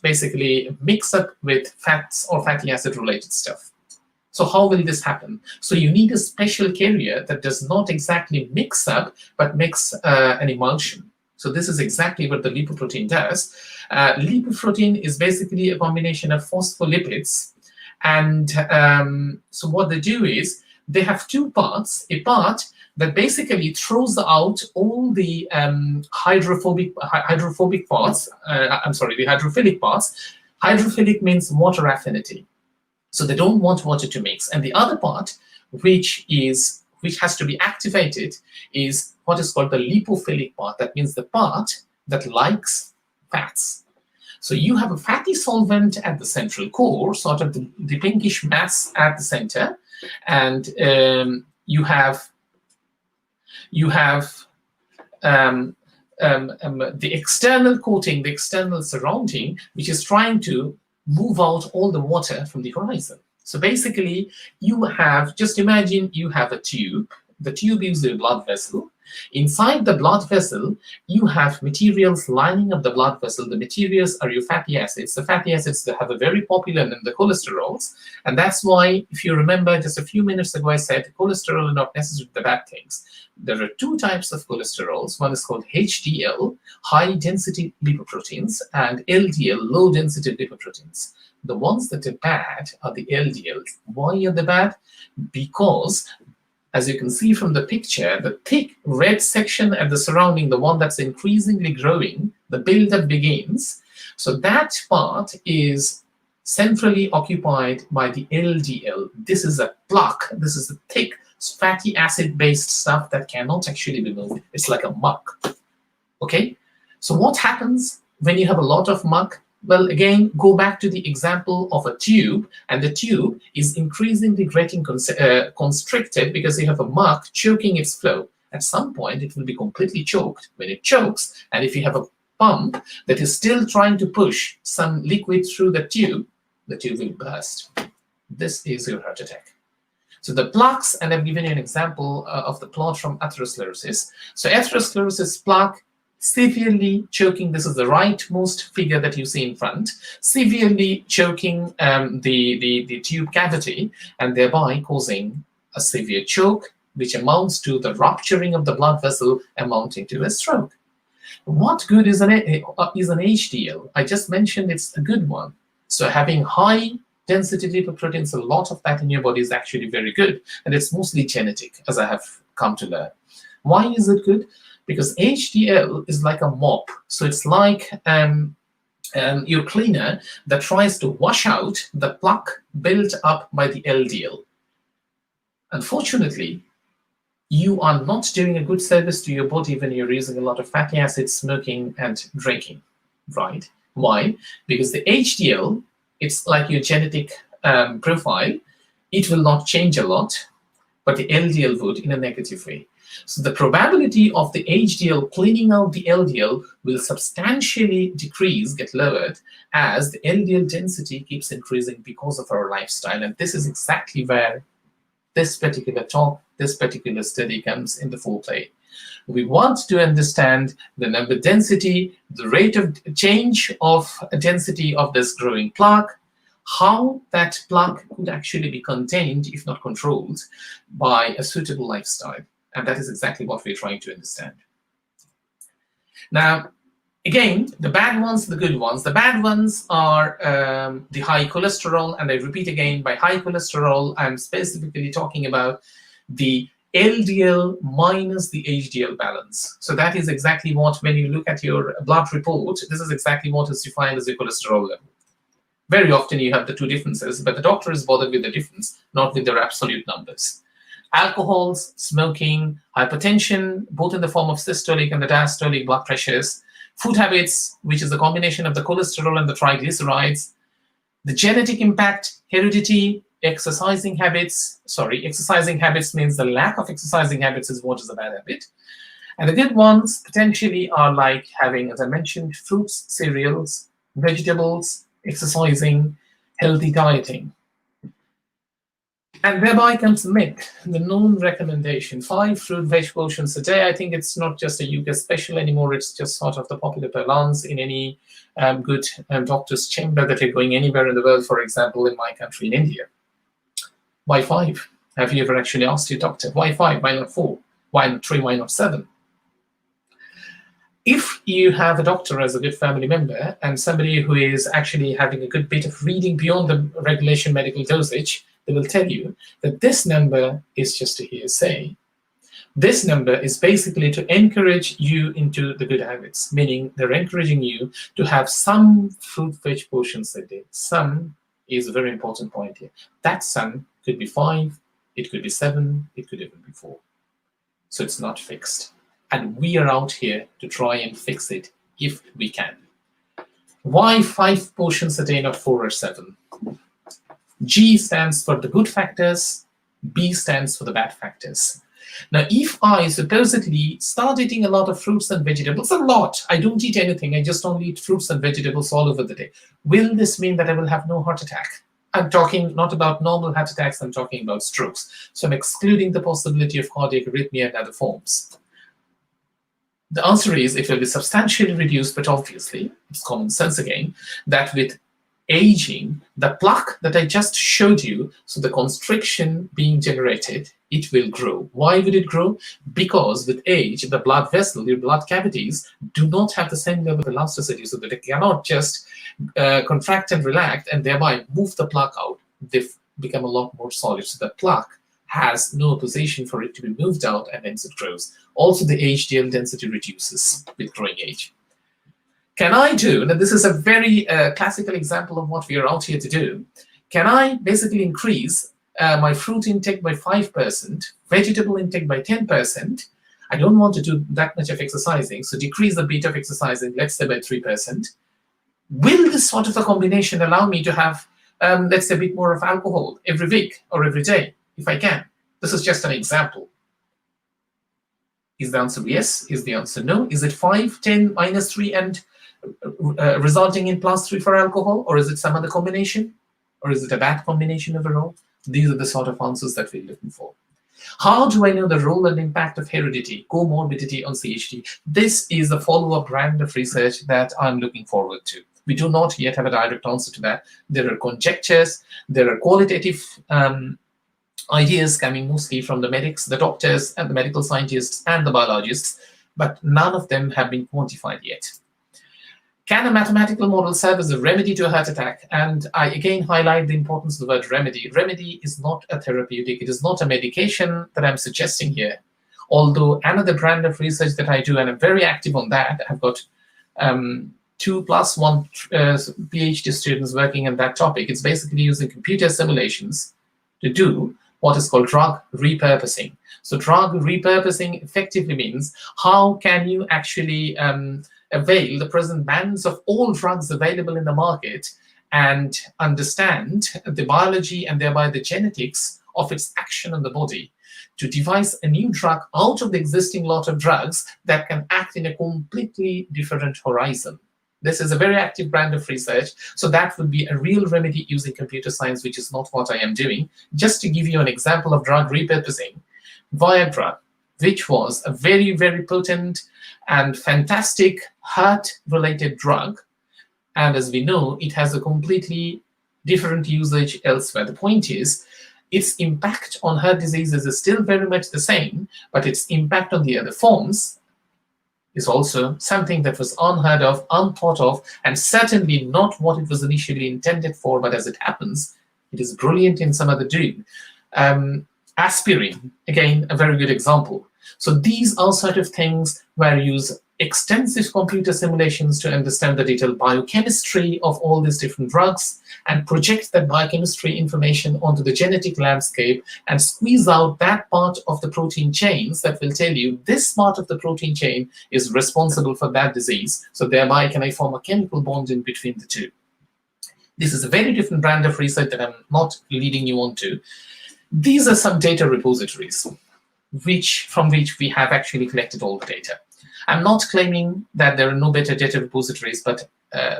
basically mix up with fats or fatty acid related stuff. So how will this happen? So you need a special carrier that does not exactly mix up but makes an emulsion. So this is exactly what the lipoprotein does. Lipoprotein is basically a combination of phospholipids, and so what they do is they have two parts. A part that basically throws out all the hydrophobic parts. The hydrophilic parts. Hydrophilic means water affinity, so they don't want water to mix. And the other part, which has to be activated, is what is called the lipophilic part. That means the part that likes fats. So you have a fatty solvent at the central core, sort of the pinkish mass at the center, and you have the external coating, the external surrounding, which is trying to move out all the water from the horizon. So basically, you have, just imagine you have a tube. The tube is a blood vessel. Inside the blood vessel, you have materials lining up the blood vessel. The materials are your fatty acids. The fatty acids that have a very popular name, the cholesterols. And that's why, if you remember, just a few minutes ago, I said cholesterol are not necessarily the bad things. There are two types of cholesterols. One is called HDL, high-density lipoproteins, and LDL, low-density lipoproteins. The ones that are bad are the LDL. Why are they bad? Because, as you can see from the picture, the thick red section at the surrounding, the one that's increasingly growing, the buildup begins. So that part is centrally occupied by the LDL. This is a plaque. This is a thick fatty acid-based stuff that cannot actually be moved. It's like a muck. Okay? So what happens when you have a lot of muck? Well, again, go back to the example of a tube, and the tube is increasingly getting constricted because you have a muck choking its flow. At some point, it will be completely choked. When it chokes, and if you have a pump that is still trying to push some liquid through the tube will burst. This is your heart attack. So the plaques, and I've given you an example of the plot from atherosclerosis. So atherosclerosis plaque, severely choking, this is the rightmost figure that you see in front, severely choking the tube cavity and thereby causing a severe choke, which amounts to the rupturing of the blood vessel amounting to a stroke. What good is an HDL? I just mentioned it's a good one. So having high density lipoproteins, a lot of that in your body is actually very good, and it's mostly genetic, as I have come to learn. Why is it good? Because HDL is like a mop. So it's like your cleaner that tries to wash out the plaque built up by the LDL. Unfortunately, you are not doing a good service to your body when you're using a lot of fatty acids, smoking, and drinking, right? Why? Because the HDL, it's like your genetic profile. It will not change a lot, but the LDL would in a negative way. So the probability of the HDL cleaning out the LDL will substantially decrease, get lowered, as the LDL density keeps increasing because of our lifestyle. And this is exactly where this particular talk, this particular study comes into full play. We want to understand the number density, the rate of change of density of this growing plaque, how that plaque could actually be contained, if not controlled, by a suitable lifestyle. And that is exactly what we're trying to understand. Now, Again, the bad ones, the good ones. The bad ones are the high cholesterol, and I repeat again, by high cholesterol, I'm specifically talking about the LDL minus the HDL balance. So that is exactly what, when you look at your blood report, this is exactly what is defined as your cholesterol level. Very often you have the two differences, but the doctor is bothered with the difference, not with their absolute numbers. Alcohols, smoking, hypertension, both in the form of systolic and the diastolic blood pressures, food habits, which is the combination of the cholesterol and the triglycerides, the genetic impact, heredity, exercising habits. Sorry, exercising habits means the lack of exercising habits is what is a bad habit. And the good ones potentially are like having, as I mentioned, fruits, cereals, vegetables, exercising, healthy dieting. And thereby comes the myth, the known recommendation, 5 fruit veg portions a day. I think it's not just a UK special anymore. It's just sort of the popular parlance in any good doctor's chamber that you're going anywhere in the world, for example, in my country, in India. Why 5? Have you ever actually asked your doctor, why 5? Why not 4? Why not 3? Why not 7? If you have a doctor as a good family member and somebody who is actually having a good bit of reading beyond the regulation medical dosage, they will tell you that this number is just a hearsay. This number is basically to encourage you into the good habits, meaning they're encouraging you to have some fruit veg portions a day. Some is a very important point here. That some could be 5, it could be 7, it could even be 4. So it's not fixed. And we are out here to try and fix it if we can. Why 5 portions a day, not 4 or 7? G stands for the good factors, B stands for the bad factors. Now, if I supposedly start eating a lot of fruits and vegetables, a lot, I don't eat anything, I just only eat fruits and vegetables all over the day, will this mean that I will have no heart attack? I'm talking not about normal heart attacks, I'm talking about strokes. So I'm excluding the possibility of cardiac arrhythmia and other forms. The answer is it will be substantially reduced, but obviously, it's common sense again, that with aging, the plaque that I just showed you, so the constriction being generated, it will grow. Why would it grow? Because with age, the blood vessel, your blood cavities, do not have the same level of elasticity, so that they cannot just contract and relax and thereby move the plaque out. They become a lot more solid. So the plaque has no position for it to be moved out, and hence it grows. Also, the HDL density reduces with growing age. Can I do, now this is a very classical example of what we are out here to do, can I basically increase my fruit intake by 5%, vegetable intake by 10%, I don't want to do that much of exercising, so decrease the bit of exercising, let's say by 3%. Will this sort of a combination allow me to have, let's say, a bit more of alcohol every week or every day, if I can? This is just an example. Is the answer yes? Is the answer no? Is it 5, 10, minus 3, and resulting in plus 3 for alcohol? Or is it some other combination? Or is it a bad combination overall? These are the sort of answers that we're looking for. How do I know the role and impact of heredity, comorbidity on CHD? This is the follow-up brand of research that I'm looking forward to. We do not yet have a direct answer to that. There are conjectures, there are qualitative ideas coming mostly from the medics, the doctors, and the medical scientists, and the biologists, but none of them have been quantified yet. Can a mathematical model serve as a remedy to a heart attack? And I again highlight the importance of the word remedy. Remedy is not a therapeutic. It is not a medication that I'm suggesting here. Although another brand of research that I do, and I'm very active on that, I've got 2+1 PhD students working on that topic. It's basically using computer simulations to do what is called drug repurposing. So drug repurposing effectively means how can you actually avail the present bans of all drugs available in the market and understand the biology and thereby the genetics of its action on the body to devise a new drug out of the existing lot of drugs that can act in a completely different horizon. This is a very active brand of research, so that would be a real remedy using computer science, which is not what I am doing. Just to give you an example of drug repurposing, Viagra, which was a very, very potent and fantastic heart-related drug, and as we know, it has a completely different usage elsewhere. The point is, its impact on heart diseases is still very much the same, but its impact on the other forms is also something that was unheard of, unthought of, and certainly not what it was initially intended for, but as it happens, it is brilliant in some other doing. Aspirin, again, a very good example. So these are sort of things where you use extensive computer simulations to understand the detailed biochemistry of all these different drugs and project that biochemistry information onto the genetic landscape and squeeze out that part of the protein chains that will tell you this part of the protein chain is responsible for that disease. So thereby can I form a chemical bond in between the two. This is a very different brand of research that I'm not leading you on to. These are some data repositories from which we have actually collected all the data. I'm not claiming that there are no better data repositories, but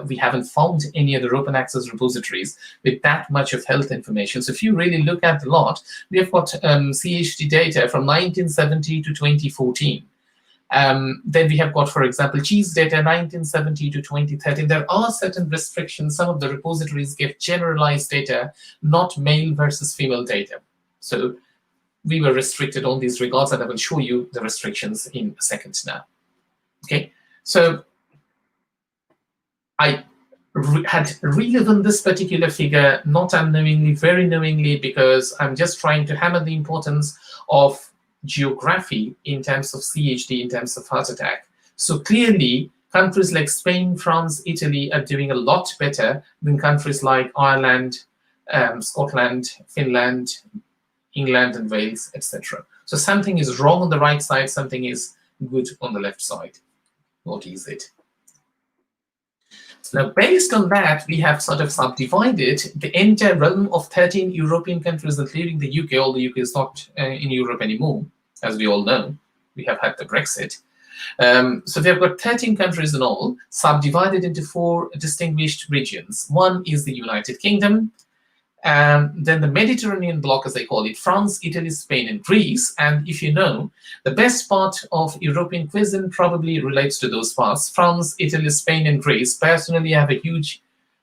we haven't found any other open access repositories with that much of health information. So if you really look at the lot, we have got CHD data from 1970 to 2014. Then we have got, for example, cheese data 1970 to 2013. There are certain restrictions. Some of the repositories give generalized data, not male versus female data. So we were restricted on these regards, and I will show you the restrictions in a second now. Okay, so I had relearned this particular figure, not unknowingly, very knowingly, because I'm just trying to hammer the importance of geography in terms of CHD, in terms of heart attack. So clearly, countries like Spain, France, Italy are doing a lot better than countries like Ireland, Scotland, Finland, England, and Wales, etc. So something is wrong on the right side, something is good on the left side. What is it? Now, based on that, we have sort of subdivided the entire realm of 13 European countries, including the UK, although the UK is not in Europe anymore, as we all know. We have had the Brexit. So we have got 13 countries in all, subdivided into 4 distinguished regions. One is the United Kingdom, then the Mediterranean bloc, as I call it, France, Italy, Spain, and Greece. And if you know, the best part of European cuisine probably relates to those parts. France, Italy, Spain, and Greece. Personally, I have a huge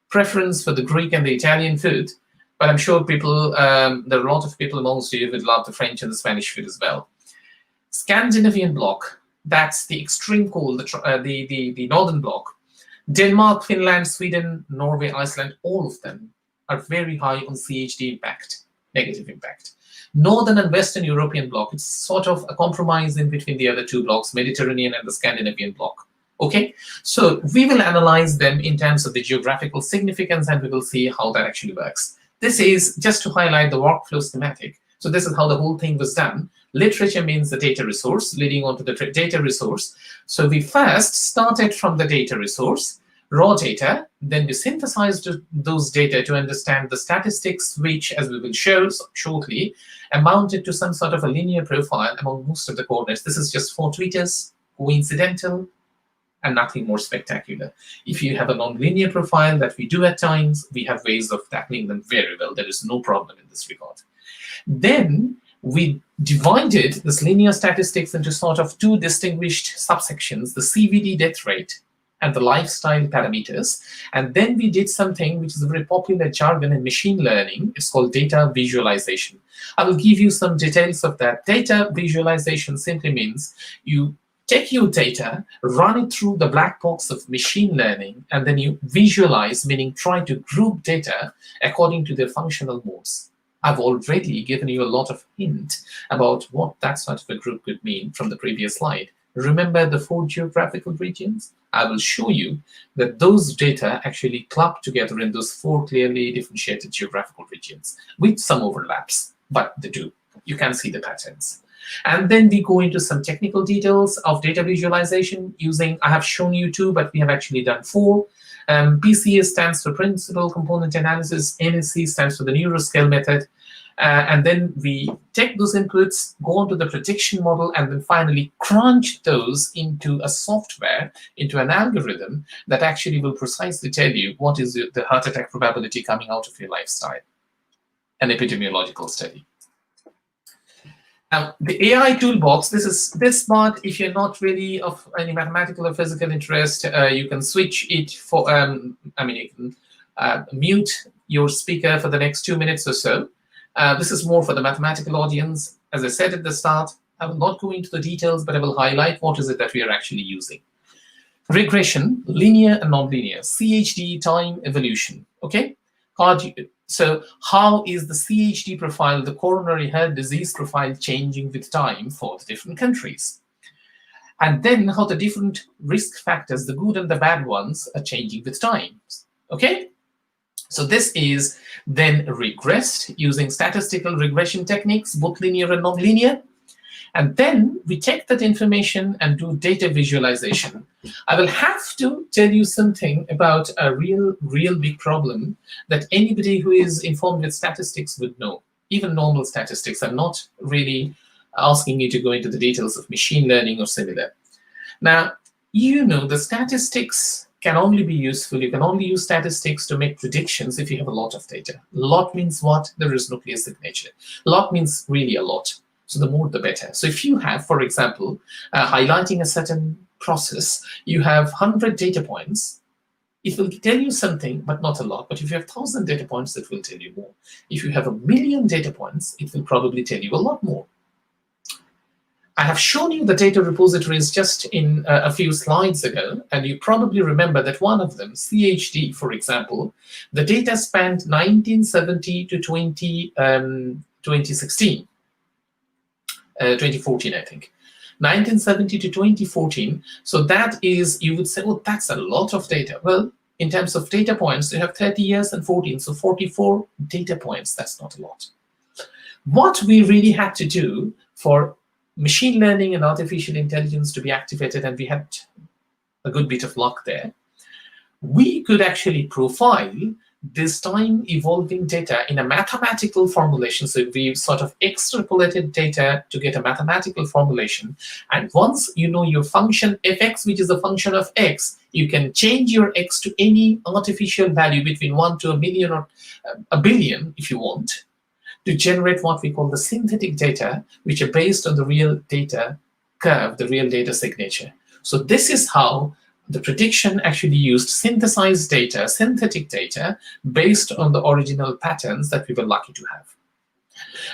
preference for the Greek and the Italian food, but I'm sure people, there are a lot of people amongst you who would love the French and the Spanish food as well. Scandinavian bloc, that's the extreme cold, the northern bloc. Denmark, Finland, Sweden, Norway, Iceland, all of them are very high on CHD impact, negative impact. Northern and Western European bloc, it's sort of a compromise in between the other 2 blocks, Mediterranean and the Scandinavian bloc. Okay, so we will analyze them in terms of the geographical significance, and we will see how that actually works. This is just to highlight the workflow schematic. So this is how the whole thing was done. Literature means the data resource, leading on to the data resource. So we first started from the data resource, raw data, then we synthesized those data to understand the statistics, which, as we will show shortly, amounted to some sort of a linear profile among most of the coordinates. This is just fortuitous, coincidental, and nothing more spectacular. If you have a non-linear profile that we do at times, we have ways of tackling them very well. There is no problem in this regard. Then we divided this linear statistics into sort of 2 distinguished subsections, the CVD death rate and the lifestyle parameters. And then we did something which is a very popular jargon in machine learning. It's called data visualization. I will give you some details of that. Data visualization simply means you take your data, run it through the black box of machine learning, and then you visualize, meaning try to group data according to their functional modes. I've already given you a lot of hint about what that sort of a group could mean from the previous slide. Remember the 4 geographical regions? I will show you that those data actually club together in those 4 clearly differentiated geographical regions with some overlaps, but they do. You can see the patterns. And then we go into some technical details of data visualization using, I have shown you 2, but we have actually done 4. PCA stands for Principal Component Analysis. NSC stands for the Neuroscale method. And then we take those inputs, go on to the prediction model, and then finally crunch those into a software, into an algorithm that actually will precisely tell you what is the heart attack probability coming out of your lifestyle, an epidemiological study. Now, the AI toolbox, this part, if you're not really of any mathematical or physical interest, you can switch it for, you can mute your speaker for the next 2 minutes or so. This is more for the mathematical audience. As I said at the start, I will not go into the details, but I will highlight what is it that we are actually using. Regression, linear and nonlinear, CHD, time evolution. Okay, so how is the CHD profile, the coronary heart disease profile, changing with time for the different countries? And then how the different risk factors, the good and the bad ones, are changing with time. Okay, so this is then regressed using statistical regression techniques, both linear and nonlinear. And then we take that information and do data visualization. I will have to tell you something about a real big problem that anybody who is informed with statistics would know. Even normal statistics. I'm not really asking you to go into the details of machine learning or similar. Now, you know the statistics can only be useful. You can only use statistics to make predictions if you have a lot of data. Lot means what? There is no clear signature. Lot means really a lot. So the more, the better. So if you have, for example, highlighting a certain process, you have 100 data points, it will tell you something, but not a lot. But if you have 1,000 data points, it will tell you more. If you have 1,000,000 data points, it will probably tell you a lot more. I have shown you the data repositories just in a few slides ago, and you probably remember that one of them, CHD, for example, the data spanned 1970 to 2016. 2014, I think. 1970 to 2014. So that is, you would say, well, that's a lot of data. Well, in terms of data points, you have 30 years and 14. So 44 data points, that's not a lot. What we really had to do for machine learning and artificial intelligence to be activated, and we had a good bit of luck there, we could actually profile this time evolving data in a mathematical formulation. So we sort of extrapolated data to get a mathematical formulation. And once you know your function fx, which is a function of x, you can change your x to any artificial value between 1 to 1,000,000 or a billion if you want, to generate what we call the synthetic data, which are based on the real data curve, the real data signature. So this is how the prediction actually used synthesized data, synthetic data, based on the original patterns that we were lucky to have.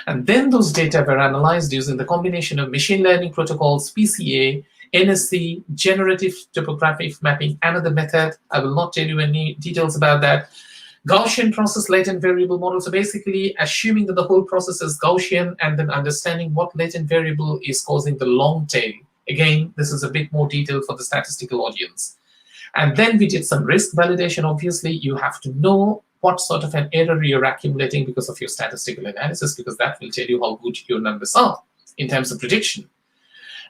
And then those data were analyzed using the combination of machine learning protocols, PCA, NSC, generative topographic mapping, another method. I will not tell you any details about that. Gaussian process latent variable model. So basically assuming that the whole process is Gaussian and then understanding what latent variable is causing the long tail. Again, this is a bit more detail for the statistical audience. And then we did some risk validation. Obviously, you have to know what sort of an error you're accumulating because of your statistical analysis, because that will tell you how good your numbers are in terms of prediction.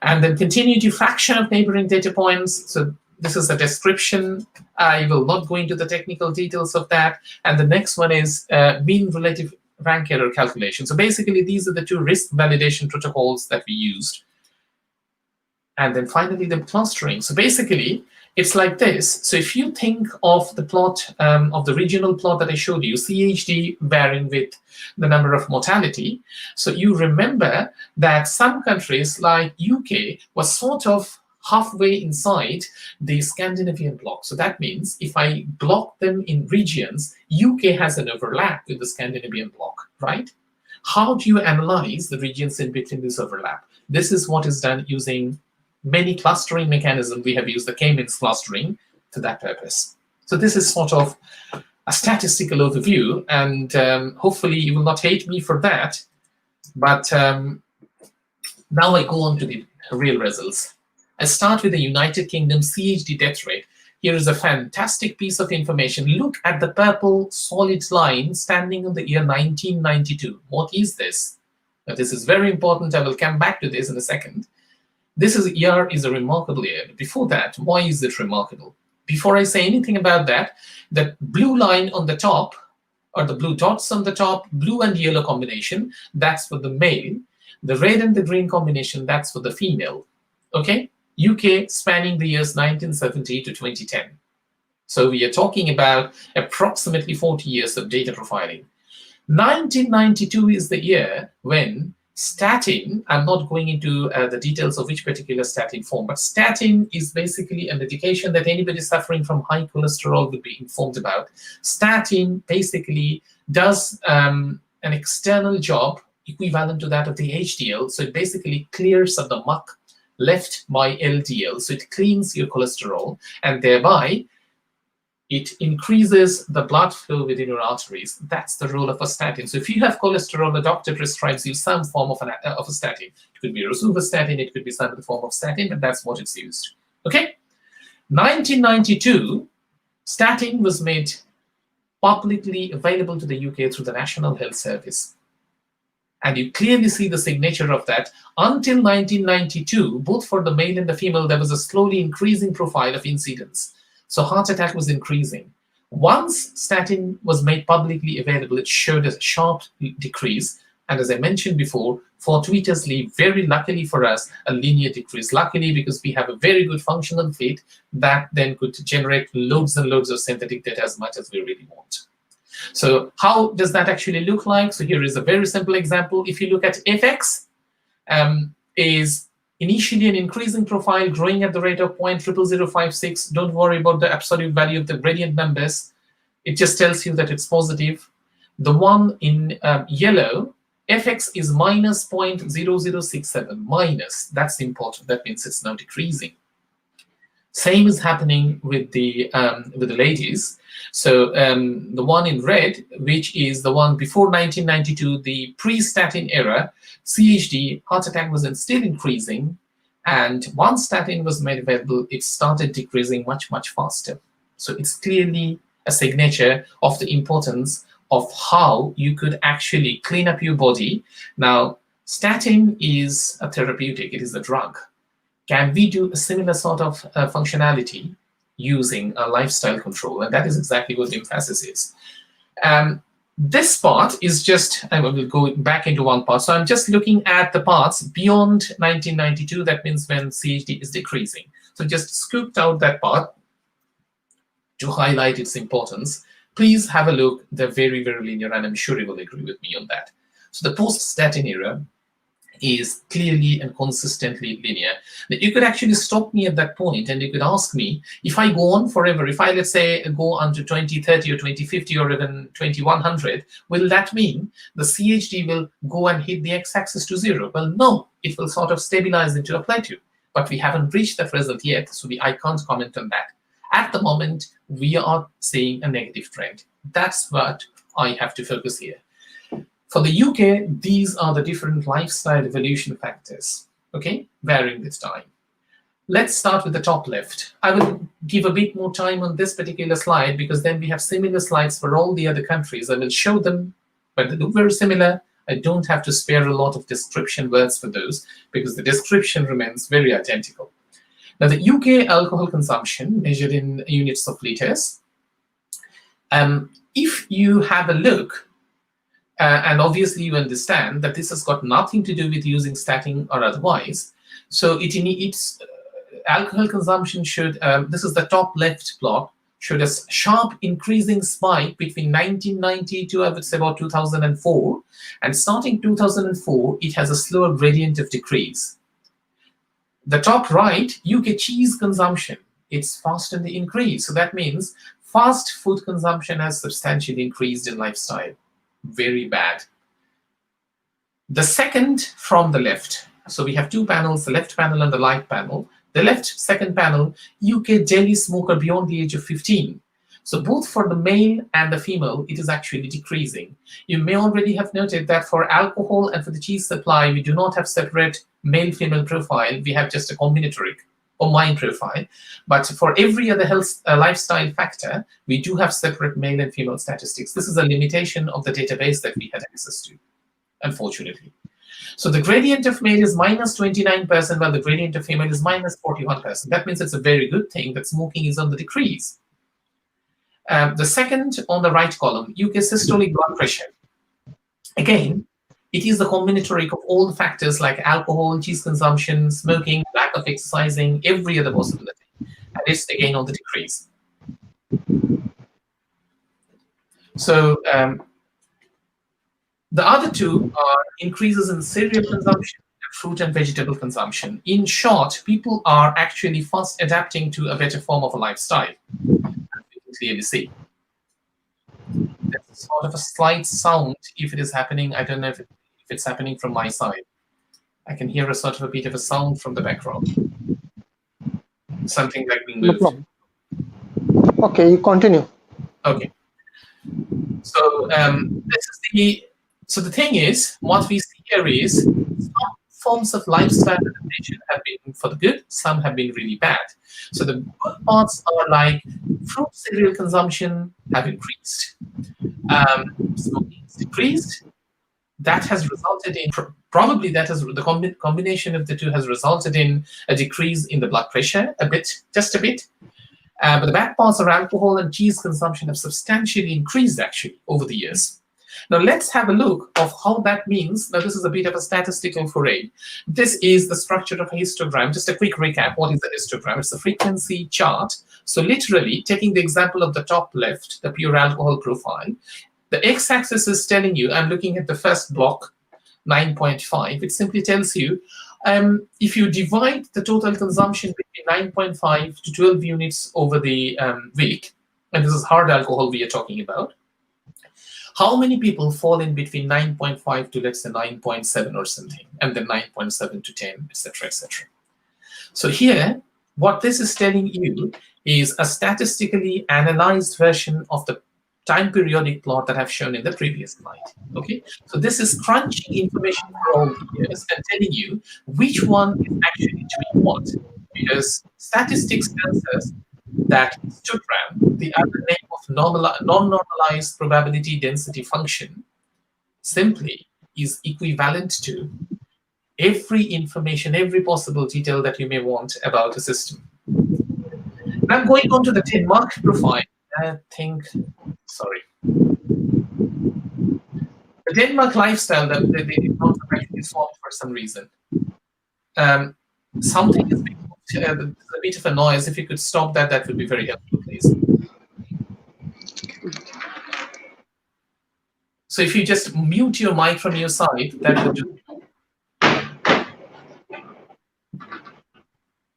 And then continued diffraction of neighboring data points. So this is a description. I will not go into the technical details of that. And the next one is mean relative rank error calculation. So basically, these are the two risk validation protocols that we used. And then finally, the clustering. So basically, it's like this. So if you think of the plot, of the regional plot that I showed you, CHD varying with the number of mortality. So you remember that some countries like UK was sort of halfway inside the Scandinavian bloc. So that means if I block them in regions, UK has an overlap with the Scandinavian bloc, right? How do you analyze the regions in between this overlap? This is what is done using many clustering mechanisms. We have used the K-means clustering for that purpose. So this is sort of a statistical overview, and hopefully you will not hate me for that. But now I go on to the real results. I start with the United Kingdom CHD death rate. Here is a fantastic piece of information. Look at the purple solid line standing in the year 1992. What is this? Now, this is very important. I will come back to this in a second. This year is a remarkable year. Before that, why is it remarkable? Before I say anything about that, the blue line on the top, or the blue dots on the top, blue and yellow combination, that's for the male. The red and the green combination, that's for the female. Okay? UK spanning the years 1970 to 2010. So we are talking about approximately 40 years of data profiling. 1992 is the year when statin, I'm not going into the details of which particular statin form, but statin is basically a medication that anybody suffering from high cholesterol would be informed about. Statin basically does an external job equivalent to that of the HDL. So it basically clears up the muck left by LDL. So it cleans your cholesterol, and thereby it increases the blood flow within your arteries. That's the role of a statin. So if you have cholesterol, the doctor prescribes you some form of a statin. It could be rosuvastatin, it could be some other form of statin, but that's what it's used. Okay? 1992, statin was made publicly available to the UK through the National Health Service. And you clearly see the signature of that. Until 1992, both for the male and the female, there was a slowly increasing profile of incidence. So heart attack was increasing. Once statin was made publicly available, it showed a sharp decrease. And as I mentioned before, fortuitously, very luckily for us, a linear decrease. Luckily, because we have a very good functional fit that then could generate loads and loads of synthetic data as much as we really want. So how does that actually look like? So here is a very simple example. If you look at FX, is initially an increasing profile, growing at the rate of 0.00056. Don't worry about the absolute value of the gradient numbers. It just tells you that it's positive. The one in yellow, FX is minus 0.0067. Minus, that's important. That means it's now decreasing. Same is happening with the ladies. So the one in red, which is the one before 1992, the pre-statin era, CHD, heart attack was still increasing. And once statin was made available, it started decreasing much, much faster. So it's clearly a signature of the importance of how you could actually clean up your body. Now, statin is a therapeutic, it is a drug. Can we do a similar sort of functionality using a lifestyle control? And that is exactly what the emphasis is. This part is just, I will go back into one part. So I'm just looking at the parts beyond 1992. That means when CHD is decreasing. So just scooped out that part to highlight its importance. Please have a look. They're very, very linear, and I'm sure you will agree with me on that. So the post-statin era is clearly and consistently linear. Now, you could actually stop me at that point and you could ask me, if I go on forever, if I, let's say, go on to 2030 or 2050 or even 2100, will that mean the CHD will go and hit the x-axis to 0? Well, no, it will sort of stabilize into a plateau. But we haven't reached that result yet, so I can't comment on that. At the moment, we are seeing a negative trend. That's what I have to focus here. For the UK, these are the different lifestyle evolution factors, okay, varying with time. Let's start with the top left. I will give a bit more time on this particular slide because then we have similar slides for all the other countries. I will show them, but they look very similar. I don't have to spare a lot of description words for those because the description remains very identical. Now, the UK alcohol consumption measured in units of liters. If you have a look, and obviously you understand that this has got nothing to do with using statin or otherwise. So its alcohol consumption should, this is the top left plot, showed a sharp increasing spike between 1990 to, I would say, about 2004. And starting 2004, it has a slower gradient of decrease. The top right, UK cheese consumption, it's fast in the increase. So that means fast food consumption has substantially increased in lifestyle. Very bad. The second from the left. So we have two panels, the left panel and the right panel. The left second panel, UK daily smoker beyond the age of 15. So both for the male and the female, it is actually decreasing. You may already have noted that for alcohol and for the cheese supply, we do not have separate male-female profile. We have just a combinatoric combined profile. But for every other health lifestyle factor, we do have separate male and female statistics. This is a limitation of the database that we had access to, unfortunately. So the gradient of male is minus 29%, while the gradient of female is minus 41%. That means it's a very good thing that smoking is on the decrease. The second on the right column, UK systolic blood pressure. Again, it is the combinatoric of all the factors like alcohol, cheese consumption, smoking, lack of exercising, every other possibility. And it's again on the decrease. So the other two are increases in cereal consumption and fruit and vegetable consumption. In short, people are actually fast adapting to a better form of a lifestyle, as you can clearly see. There's sort of a slight sound if it is happening. I don't know if you if it's happening from my side. I can hear a sort of a bit of a sound from the background. Something like being No moved. problem. Okay, you continue. Okay. So the thing is, what we see here is some forms of lifestyle adaptation have been for the good, some have been really bad. So the good parts are like fruit cereal consumption have increased, smoking has decreased. That has resulted in probably the combination of the two has resulted in a decrease in the blood pressure just a bit. But the bad parts are alcohol and cheese consumption have substantially increased actually over the years. Now let's have a look of how that means. Now this is a bit of a statistical foray. This is the structure of a histogram. Just a quick recap. What is a histogram? It's a frequency chart. So literally taking the example of the top left, the pure alcohol profile, the x-axis is telling you, I'm looking at the first block, 9.5. It simply tells you if you divide the total consumption between 9.5 to 12 units over the week, and this is hard alcohol we are talking about, how many people fall in between 9.5 to, let's say, 9.7 or something, and then 9.7 to 10, etc., etc. So here, what this is telling you is a statistically analyzed version of the time periodic plot that I've shown in the previous slide. Okay, so this is crunching information for all the years and telling you which one is actually doing what. Because statistics tells us that histogram, the other name of non-normalized probability density function, simply is equivalent to every information, every possible detail that you may want about a system. Now going on to the Denmark profile, I think, sorry. The Denmark lifestyle that they did not actually swapped for some reason. Something is being a bit of a noise. If you could stop that, that would be very helpful, please. So if you just mute your mic from your side, that would do.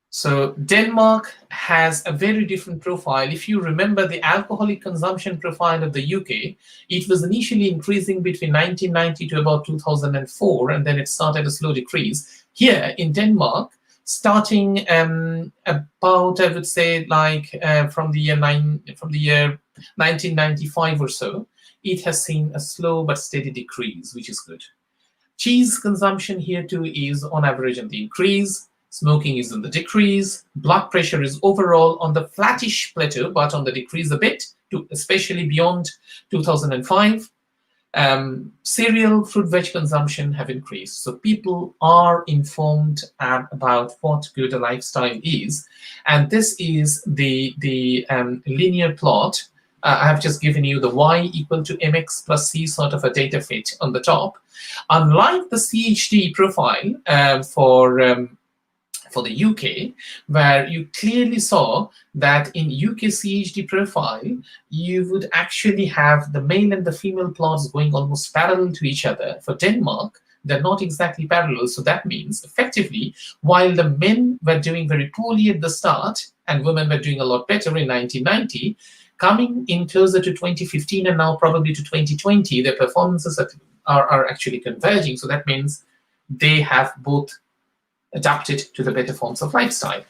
So Denmark has a very different profile. If you remember the alcoholic consumption profile of the UK, it was initially increasing between 1990 to about 2004, and then it started a slow decrease. Here in Denmark, starting about, I would say, like from the year 1995 or so, it has seen a slow but steady decrease, which is good. Cheese consumption here too is on average on the increase. Smoking is on the decrease. Blood pressure is overall on the flattish plateau, but on the decrease a bit, especially beyond 2005. Cereal, fruit, veg consumption have increased. So people are informed about what good a lifestyle is. And this is the linear plot. I have just given you the y equal to mx plus c sort of a data fit on the top. Unlike the CHD profile for the UK, where you clearly saw that in UK CHD profile, you would actually have the male and the female plots going almost parallel to each other. For Denmark, they're not exactly parallel. So that means effectively, while the men were doing very poorly at the start and women were doing a lot better in 1990, coming in closer to 2015 and now probably to 2020, their performances are actually converging. So that means they have both adapted to the better forms of lifestyle.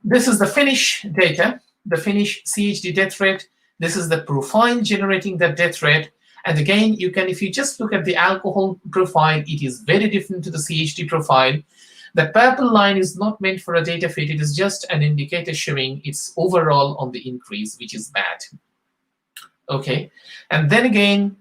This is the Finnish data, the Finnish CHD death rate. This is the profile generating that death rate. And again, you can, if you just look at the alcohol profile, it is very different to the CHD profile. The purple line is not meant for a data fit. It is just an indicator showing it's overall on the increase, which is bad. Okay, and then again,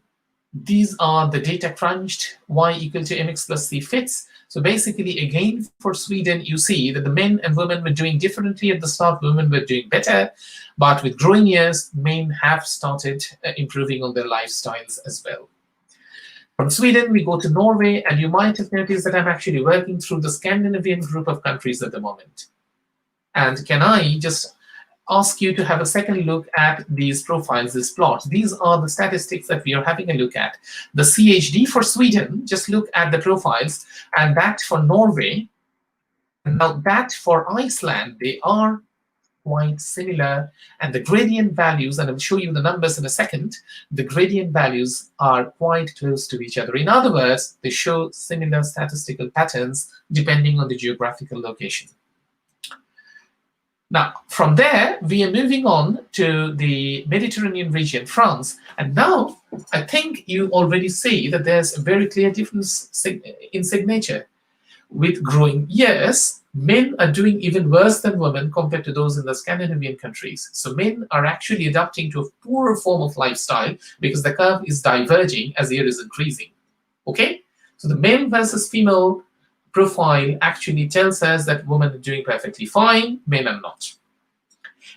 these are the data crunched, y equal to mx plus c fits. So basically, again, for Sweden, you see that the men and women were doing differently at the start. Women were doing better. But with growing years, men have started improving on their lifestyles as well. From Sweden, we go to Norway. And you might have noticed that I'm actually working through the Scandinavian group of countries at the moment. And can I just ask you to have a second look at these profiles, this plot. These are the statistics that we are having a look at. The CHD for Sweden, just look at the profiles, and that for Norway. Now that for Iceland, they are quite similar, and the gradient values, and I'll show you the numbers in a second, the gradient values are quite close to each other. In other words, they show similar statistical patterns depending on the geographical location. Now, from there, we are moving on to the Mediterranean region, France. And now, I think you already see that there's a very clear difference in signature. With growing years, men are doing even worse than women compared to those in the Scandinavian countries. So men are actually adapting to a poorer form of lifestyle because the curve is diverging as the year is increasing. Okay? So the male versus female profile actually tells us that women are doing perfectly fine, men are not.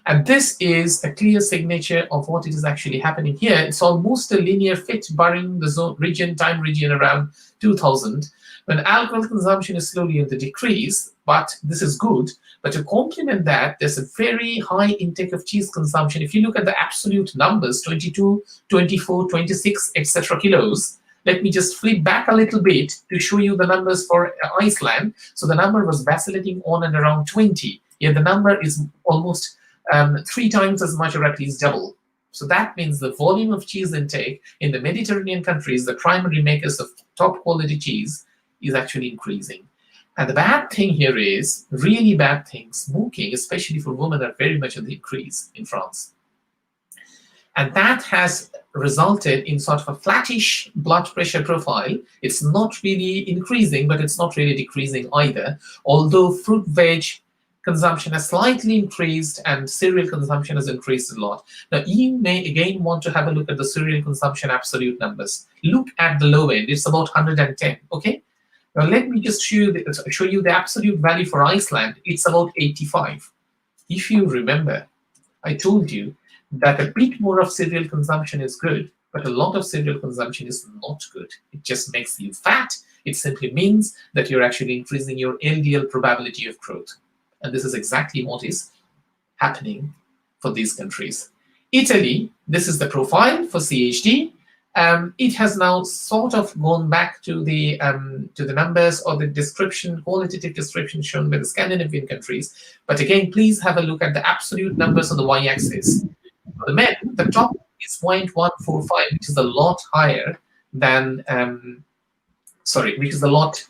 And this is a clear signature of what is actually happening here. It's almost a linear fit barring the zone, time region around 2000, when alcohol consumption is slowly on the decrease, but this is good. But to complement that, there's a very high intake of cheese consumption. If you look at the absolute numbers, 22, 24, 26, etc. kilos, let me just flip back a little bit to show you the numbers for Iceland. So the number was vacillating on and around 20. Yet the number is almost 3 times as much, or at least double. So that means the volume of cheese intake in the Mediterranean countries, the primary makers of top quality cheese, is actually increasing. And the bad thing here is, really bad thing, smoking, especially for women, are very much on the increase in France. And that has resulted in sort of a flattish blood pressure profile. It's not really increasing, but it's not really decreasing either. Although fruit, veg consumption has slightly increased and cereal consumption has increased a lot. Now, you may again want to have a look at the cereal consumption absolute numbers. Look at the low end, it's about 110, okay? Now, let me just show you the absolute value for Iceland. It's about 85. If you remember, I told you that a bit more of cereal consumption is good, but a lot of cereal consumption is not good. It just makes you fat. It simply means that you're actually increasing your LDL probability of growth. And this is exactly what is happening for these countries. Italy, this is the profile for CHD. It has now sort of gone back to the numbers or the description, qualitative description shown by the Scandinavian countries. But again, please have a look at the absolute numbers on the y-axis. For the men, the top is 0.145, which is a lot higher than, which is a lot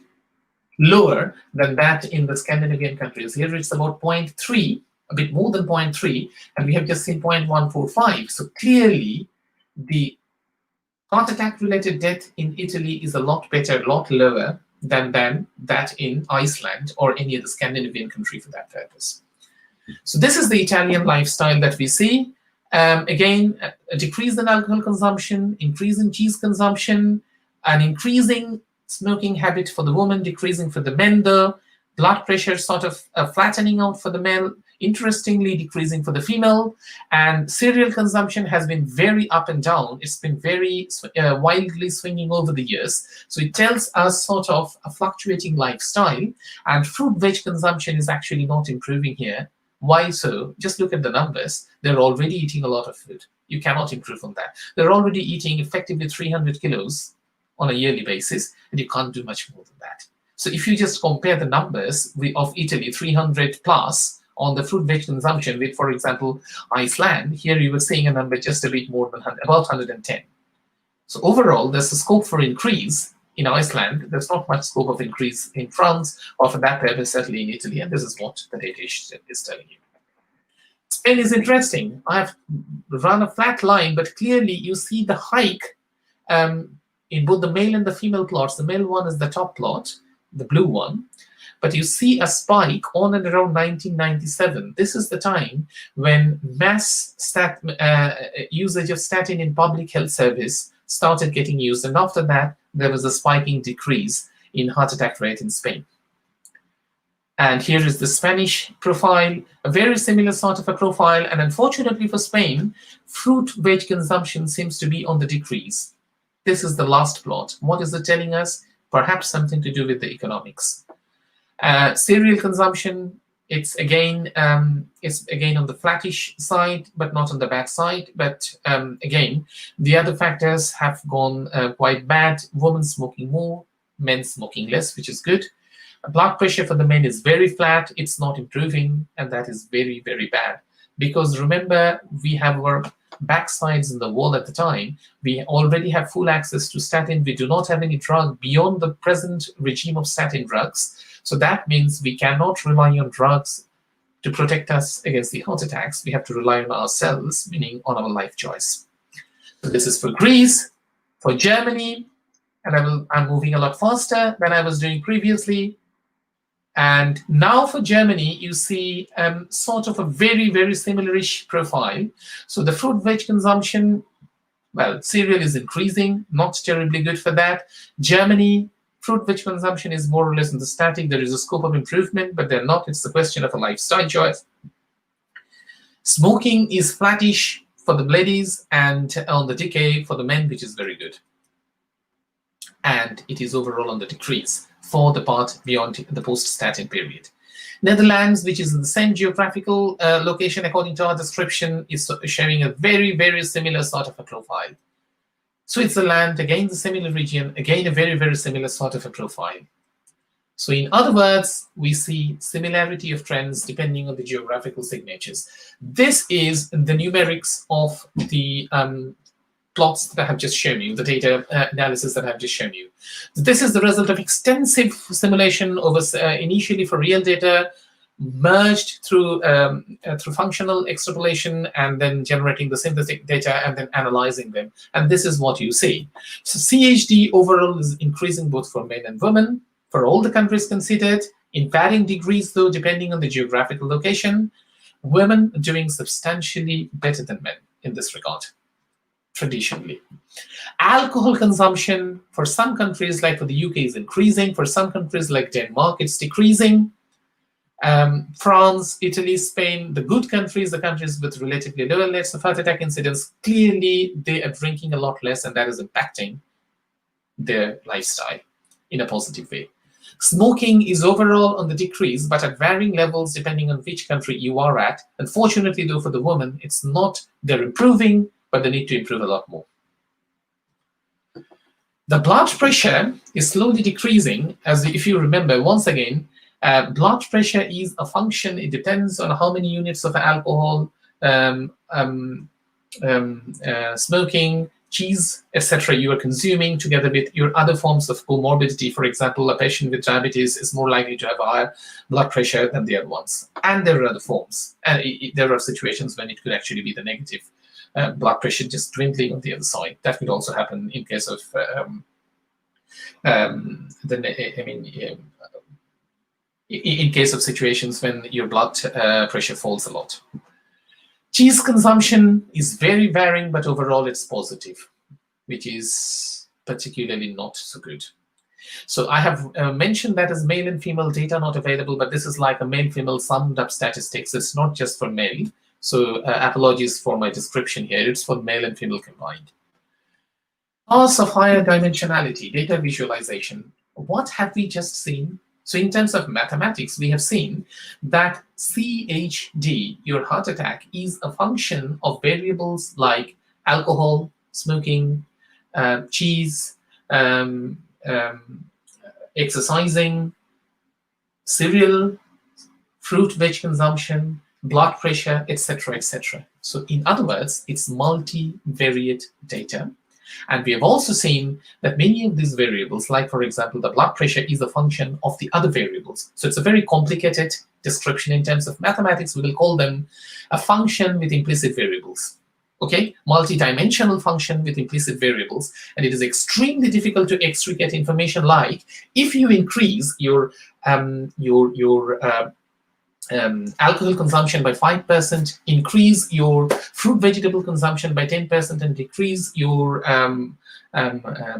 lower than that in the Scandinavian countries. Here it's about 0.3, a bit more than 0.3, and we have just seen 0.145. So clearly, the heart attack-related death in Italy is a lot better, a lot lower than that in Iceland or any other Scandinavian country for that purpose. So this is the Italian lifestyle that we see. Again, a decrease in alcohol consumption, increase in cheese consumption, an increasing smoking habit for the woman, decreasing for the men, though. Blood pressure sort of flattening out for the male, interestingly decreasing for the female. And cereal consumption has been very up and down. It's been very wildly swinging over the years. So it tells us sort of a fluctuating lifestyle. And fruit veg consumption is actually not improving here. Why so? Just look at the numbers. They're already eating a lot of food. You cannot improve on that. They're already eating effectively 300 kilos on a yearly basis, and you can't do much more than that. So if you just compare the numbers of Italy, 300 plus on the fruit veg consumption with, for example, Iceland, here you were seeing a number just a bit more than about 110. So overall, there's a scope for increase in Iceland. There's not much scope of increase in France, or for that purpose, certainly in Italy, and this is what the data is telling you. Spain is interesting. I've run a flat line, but clearly you see the hike in both the male and the female plots. The male one is the top plot, the blue one, but you see a spike on and around 1997. This is the time when mass usage of statin in public health service started getting used, and after that, there was a spiking decrease in heart attack rate in Spain. And here is the Spanish profile, a very similar sort of a profile, and unfortunately for Spain, fruit veg consumption seems to be on the decrease. This is the last plot. What is it telling us? Perhaps something to do with the economics. Cereal consumption, it's again on the flattish side, but not on the bad side. But again, the other factors have gone quite bad. Women smoking more, men smoking less, which is good. Blood pressure for the men is very flat. It's not improving, and that is very, very bad. Because remember, we have our backsides in the wall at the time. We already have full access to statin. We do not have any drug beyond the present regime of statin drugs. So that means we cannot rely on drugs to protect us against the heart attacks. We have to rely on ourselves, meaning on our life choice. So this is for Greece, for Germany, and I'm moving a lot faster than I was doing previously. And now for Germany, you see sort of a very, very similarish profile. So the fruit veg consumption, well, cereal is increasing, not terribly good for that. Germany, fruit veg consumption is more or less in the static. There is a scope of improvement, but they're not. It's a question of a lifestyle choice. Smoking is flattish for the ladies and on the decay for the men, which is very good. And it is overall on the decrease for the part beyond the post-statin period. Netherlands, which is in the same geographical location according to our description, is showing a very, very similar sort of a profile. Switzerland, again the similar region, again a very, very similar sort of a profile. So in other words, we see similarity of trends depending on the geographical signatures. This is the numerics of the plots that I have just shown you, the data analysis that I have just shown you. This is the result of extensive simulation over initially for real data, merged through functional extrapolation, and then generating the synthetic data and then analyzing them. And this is what you see. So CHD overall is increasing both for men and women, for all the countries considered, in varying degrees though, depending on the geographical location. Women are doing substantially better than men in this regard, traditionally. Alcohol consumption for some countries, like for the UK, is increasing. For some countries like Denmark, it's decreasing. France, Italy, Spain, the good countries, the countries with relatively lower rates of heart attack incidence, clearly they are drinking a lot less, and that is impacting their lifestyle in a positive way. Smoking is overall on the decrease, but at varying levels depending on which country you are at. Unfortunately, though, for the women, it's not, they're improving, but they need to improve a lot more. The blood pressure is slowly decreasing, as if you remember, once again, blood pressure is a function. It depends on how many units of alcohol, smoking, cheese, etc. you are consuming, together with your other forms of comorbidity. For example, a patient with diabetes is more likely to have a higher blood pressure than the other ones. And there are other forms. And there are situations when it could actually be the negative blood pressure just dwindling on the other side. That could also happen in case of in case of situations when your blood pressure falls a lot. Cheese consumption is very varying, but overall it's positive, which is particularly not so good. So I have mentioned that as male and female data not available, but this is like a male-female summed up statistics. It's not just for male. So apologies for my description here. It's for male and female combined. Paths of higher dimensionality, data visualization. What have we just seen? So in terms of mathematics, we have seen that CHD, your heart attack, is a function of variables like alcohol, smoking, cheese, exercising, cereal, fruit, veg consumption, blood pressure, etc., etc. So in other words, it's multivariate data. And we have also seen that many of these variables, like for example, the blood pressure, is a function of the other variables. So it's a very complicated description in terms of mathematics. We will call them a function with implicit variables. Okay, multi-dimensional function with implicit variables. And it is extremely difficult to extricate information like if you increase your alcohol consumption by 5%, increase your fruit vegetable consumption by 10%, and decrease your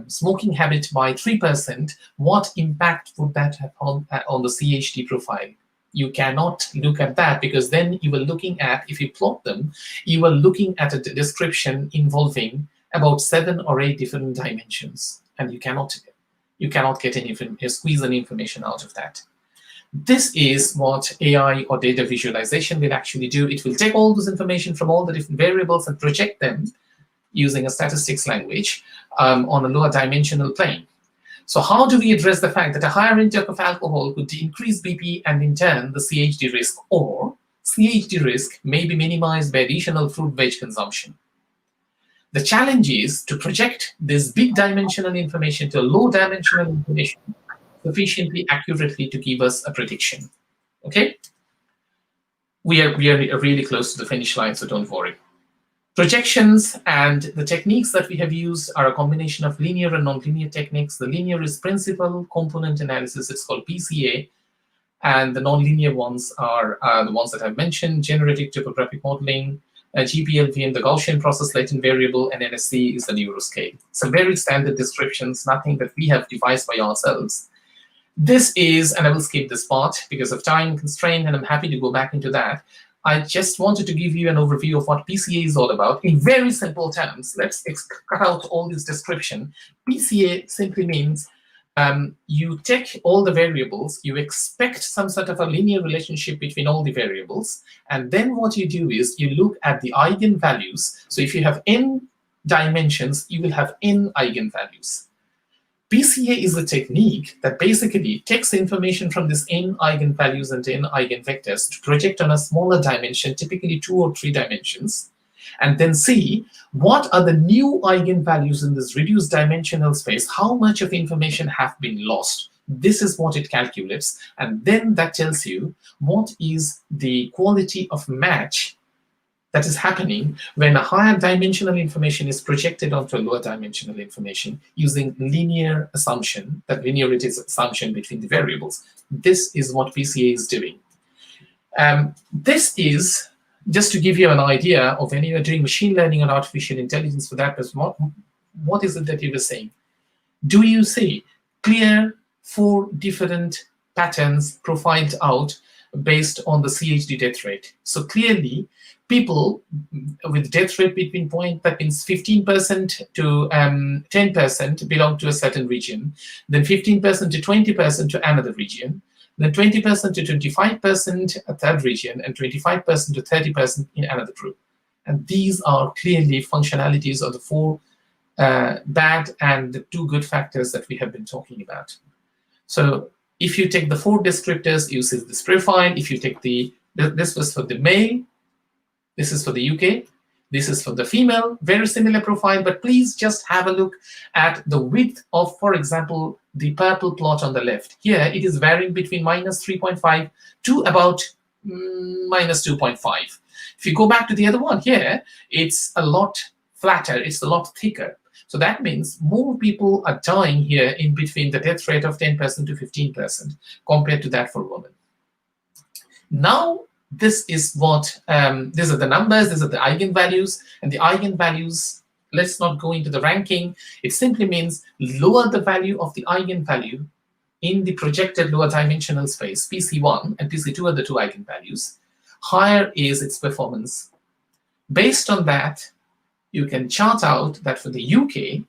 smoking habit by 3%, what impact would that have on the CHD profile? You cannot look at that, because then you are looking at, if you plot them, you are looking at a description involving about 7 or 8 different dimensions, and you cannot get any, squeeze any information out of that. This is what AI or data visualization will actually do. It will take all this information from all the different variables and project them using a statistics language on a lower dimensional plane. So how do we address the fact that a higher intake of alcohol could increase BP and in turn the CHD risk, or CHD risk may be minimized by additional fruit-veg consumption? The challenge is to project this big dimensional information to low dimensional information sufficiently accurately to give us a prediction. Okay? We are really close to the finish line, so don't worry. Projections and the techniques that we have used are a combination of linear and nonlinear techniques. The linear is principal component analysis, it's called PCA, and the nonlinear ones are the ones that I've mentioned: generative topographic modeling, GPLVM, the Gaussian process latent variable, and NSC is the neuroscale. Some very standard descriptions, nothing that we have devised by ourselves. This is, and I will skip this part because of time constraint, and I'm happy to go back into that. I just wanted to give you an overview of what PCA is all about in very simple terms. Let's cut out all this description. PCA simply means you take all the variables, you expect some sort of a linear relationship between all the variables, and then what you do is you look at the eigenvalues. So if you have n dimensions, you will have n eigenvalues. PCA is a technique that basically takes information from this n eigenvalues and n eigenvectors to project on a smaller dimension, typically 2 or 3 dimensions, and then see what are the new eigenvalues in this reduced dimensional space, how much of information have been lost. This is what it calculates, and then that tells you what is the quality of match that is happening when a higher dimensional information is projected onto a lower dimensional information using linear assumption, that linearity is assumption between the variables. This is what PCA is doing. This is just to give you an idea of when you are doing machine learning and artificial intelligence for that person, what is it that you were saying? Do you see clear 4 different patterns profiled out based on the CHD death rate? So clearly, people with death rate between that means 15% to 10% belong to a certain region, then 15% to 20% to another region, then 20% to 25% a third region, and 25% to 30% in another group. And these are clearly functionalities of the 4 bad and the 2 good factors that we have been talking about. So if you take the 4 descriptors, you see this profile. If you take this was for the male, this is for the UK, this is for the female, very similar profile, but please just have a look at the width of, for example, the purple plot on the left. Here, it is varying between -3.5 to about -2.5. If you go back to the other one here, it's a lot flatter, it's a lot thicker. So that means more people are dying here in between the death rate of 10% to 15% compared to that for women. Now, this is what, these are the numbers, these are the eigenvalues, and the eigenvalues, let's not go into the ranking. It simply means lower the value of the eigenvalue in the projected lower dimensional space, PC1 and PC2 are the 2 eigenvalues, higher is its performance. Based on that, you can chart out that for the UK,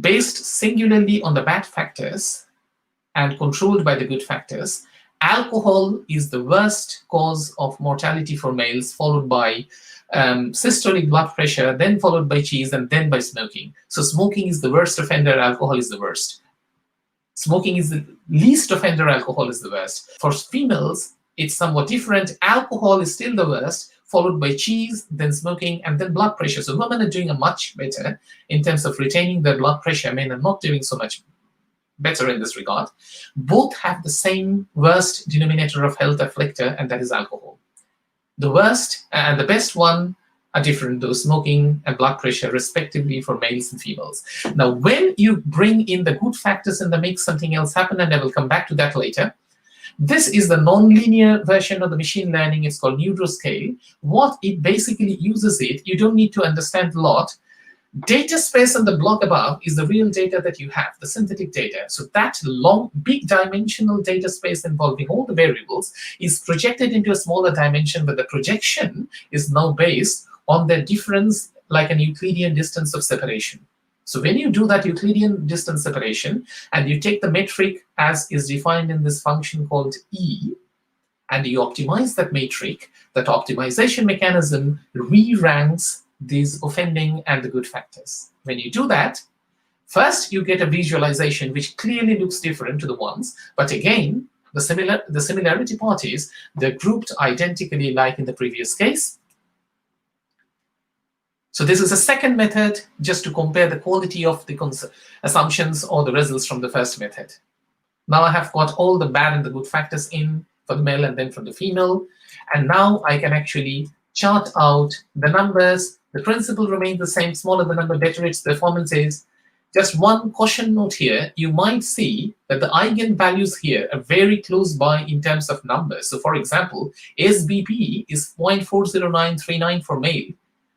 based singularly on the bad factors and controlled by the good factors, alcohol is the worst cause of mortality for males, followed by systolic blood pressure, then followed by cheese, and then by smoking. So smoking is the worst offender, alcohol is the worst. Smoking is the least offender, alcohol is the worst. For females, it's somewhat different. Alcohol is still the worst, followed by cheese, then smoking, and then blood pressure. So women are doing a much better in terms of retaining their blood pressure. Men are not doing so much better in this regard. Both have the same worst denominator of health afflictor, and that is alcohol. The worst and the best one are different, those smoking and blood pressure, respectively, for males and females. Now, when you bring in the good factors in the mix, something else happen, and I will come back to that later. This is the non-linear version of the machine learning. It's called neuroscale. What it basically uses you don't need to understand a lot. Data space on the block above is the real data that you have, the synthetic data. So that long, big dimensional data space involving all the variables is projected into a smaller dimension, but the projection is now based on the difference, like an Euclidean distance of separation. So when you do that Euclidean distance separation, and you take the metric as is defined in this function called E, and you optimize that metric, that optimization mechanism re-ranks these offending and the good factors. When you do that, First, you get a visualization which clearly looks different to the ones, but again, the similarity part is they're grouped identically like in the previous case. So this is a second method just to compare the quality of the assumptions or the results from the first method. Now I have got all the bad and the good factors in for the male and then from the female. And now I can actually chart out the numbers. The principle remains the same. Smaller the number, better its performance is. Just one caution note here. You might see that the eigenvalues here are very close by in terms of numbers. So for example, SBP is 0.40939 for male,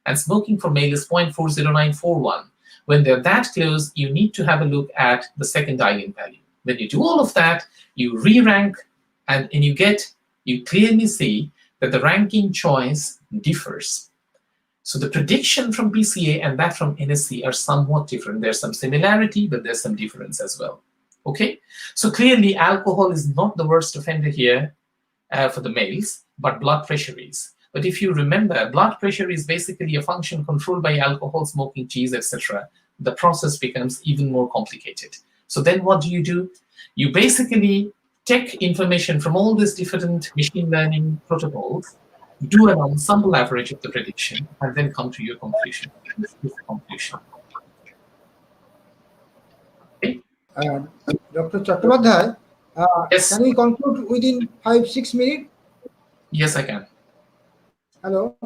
and smoking for male is 0.40941. When they're that close, you need to have a look at the second eigenvalue. When you do all of that, you re-rank, and you clearly see that the ranking choice differs. So the prediction from PCA and that from NSC are somewhat different. There's some similarity, but there's some difference as well. Okay, so clearly alcohol is not the worst offender here for the males, but blood pressure is. But if you remember, blood pressure is basically a function controlled by alcohol, smoking, cheese, etc. The process becomes even more complicated. So then what do? You basically take information from all these different machine learning protocols, do an ensemble average of the prediction, and then come to your conclusion. This is the conclusion. Okay. Dr. Chattopadhyay, Yes. can we conclude within 5-6 minutes? Yes, I can. Hello?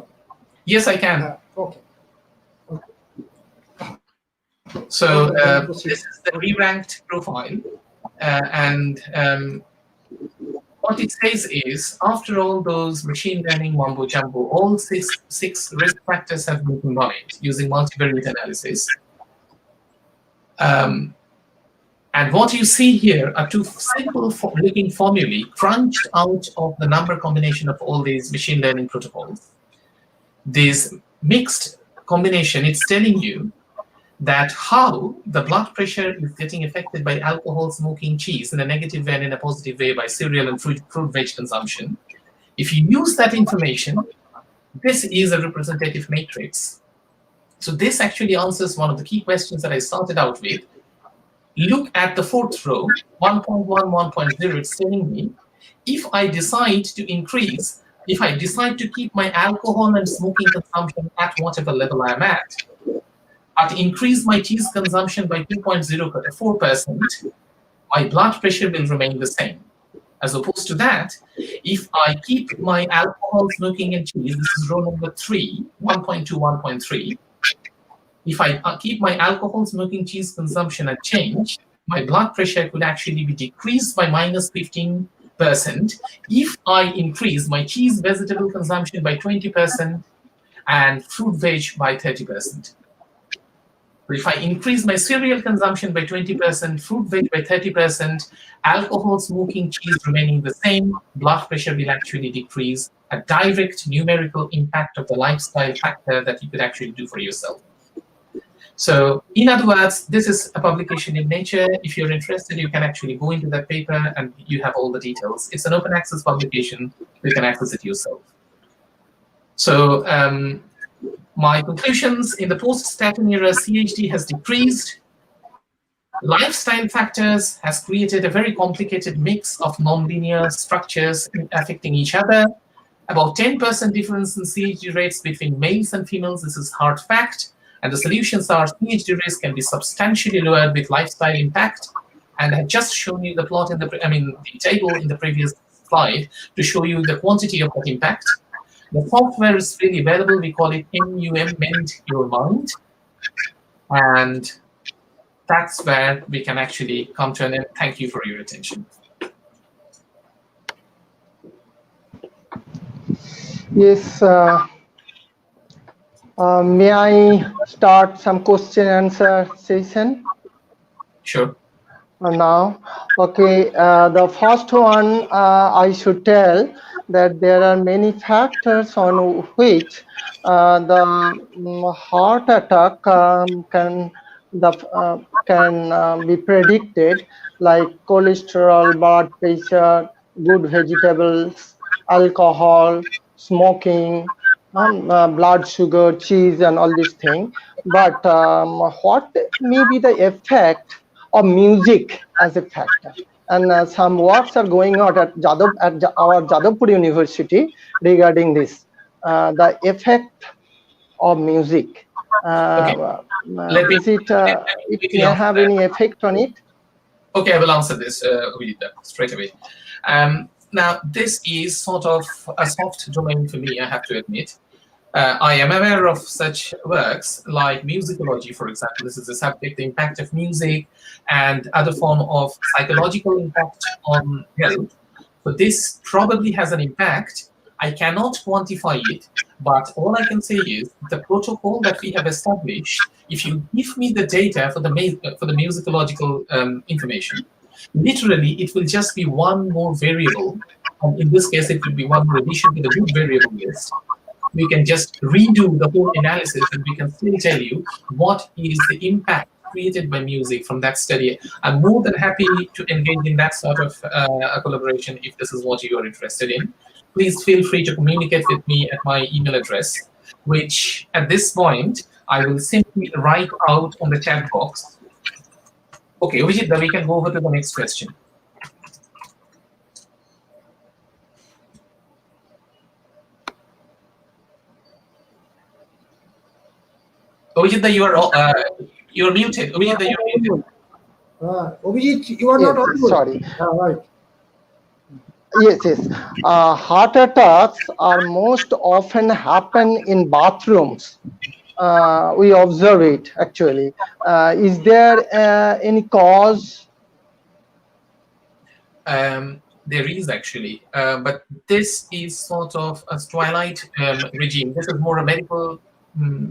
Yes, I can. Okay. So Okay, this is the re-ranked profile, and what it says is, after all those machine learning mumbo jumbo, all six risk factors have been combined using multivariate analysis. And what you see here are two simple looking formulae crunched out of the number combination of all these machine learning protocols. This mixed combination, it's telling you that how the blood pressure is getting affected by alcohol, smoking, cheese in a negative way and in a positive way by cereal and fruit veg consumption. If you use that information, this is a representative matrix. So this actually answers one of the key questions that I started out with. Look at the fourth row, 1.1, 1.0, it's telling me if I decide to increase, if I decide to keep my alcohol and smoking consumption at whatever level I'm at, but increase my cheese consumption by 2.04%, my blood pressure will remain the same. As opposed to that, if I keep my alcohol, smoking, and cheese, this is row number 3, 1.2, 1.3, if I keep my alcohol, smoking, cheese consumption unchanged, my blood pressure could actually be decreased by -15% if I increase my cheese vegetable consumption by 20% and fruit veg by 30%. If I increase my cereal consumption by 20%, fruit veg by 30%, alcohol, smoking, cheese remaining the same, blood pressure will actually decrease, a direct numerical impact of the lifestyle factor that you could actually do for yourself. So in other words, this is a publication in Nature. If you're interested, you can actually go into that paper and you have all the details. It's an open access publication. You can access it yourself. So my conclusions: in the post-statin era, CHD has decreased. Lifestyle factors has created a very complicated mix of nonlinear structures affecting each other. About 10% difference in CHD rates between males and females. This is hard fact. And the solutions are CHD risk can be substantially lowered with lifestyle impact. And I have just shown you the plot in the table in the previous slide to show you the quantity of that impact. The software is freely available. We call it MUM, Mend Your Mind. And that's where we can actually come to an end. Thank you for your attention. Yes. May I start some question answer session? Sure. Now, okay. The first one, I should tell that there are many factors on which the heart attack can be predicted, like cholesterol, blood pressure, good vegetables, alcohol, smoking, blood sugar, cheese, and all these things. but what may be the effect of music as a factor? And some works are going on at our Jadavpur University regarding this, the effect of music. Let me Is it quickly may answer have that. any effect on it? Okay, I will answer this straight away. Now, this is sort of a soft domain for me, I have to admit. I am aware of such works like musicology, for example. This is the subject, the impact of music and other form of psychological impact on health. So this probably has an impact. I cannot quantify it, but all I can say is the protocol that we have established, if you give me the data for the musicological information, literally it will just be one more variable. And in this case, it will be one more addition to the good variable list. We can just redo the whole analysis and we can still tell you what is the impact created by music from that study. I'm more than happy to engage in that sort of a collaboration if this is what you are interested in. Please feel free to communicate with me at my email address, which at this point, I will simply write out on the chat box. Okay, Vijit, then we can go over to the next question. Vijit, you're muted. Vijit, you're muted. Abhijit, you are not audible. Sorry. Right. Yes. Heart attacks are most often happen in bathrooms. We observe it actually. Is there any cause? There is actually, but this is sort of a twilight regime. This is more a medical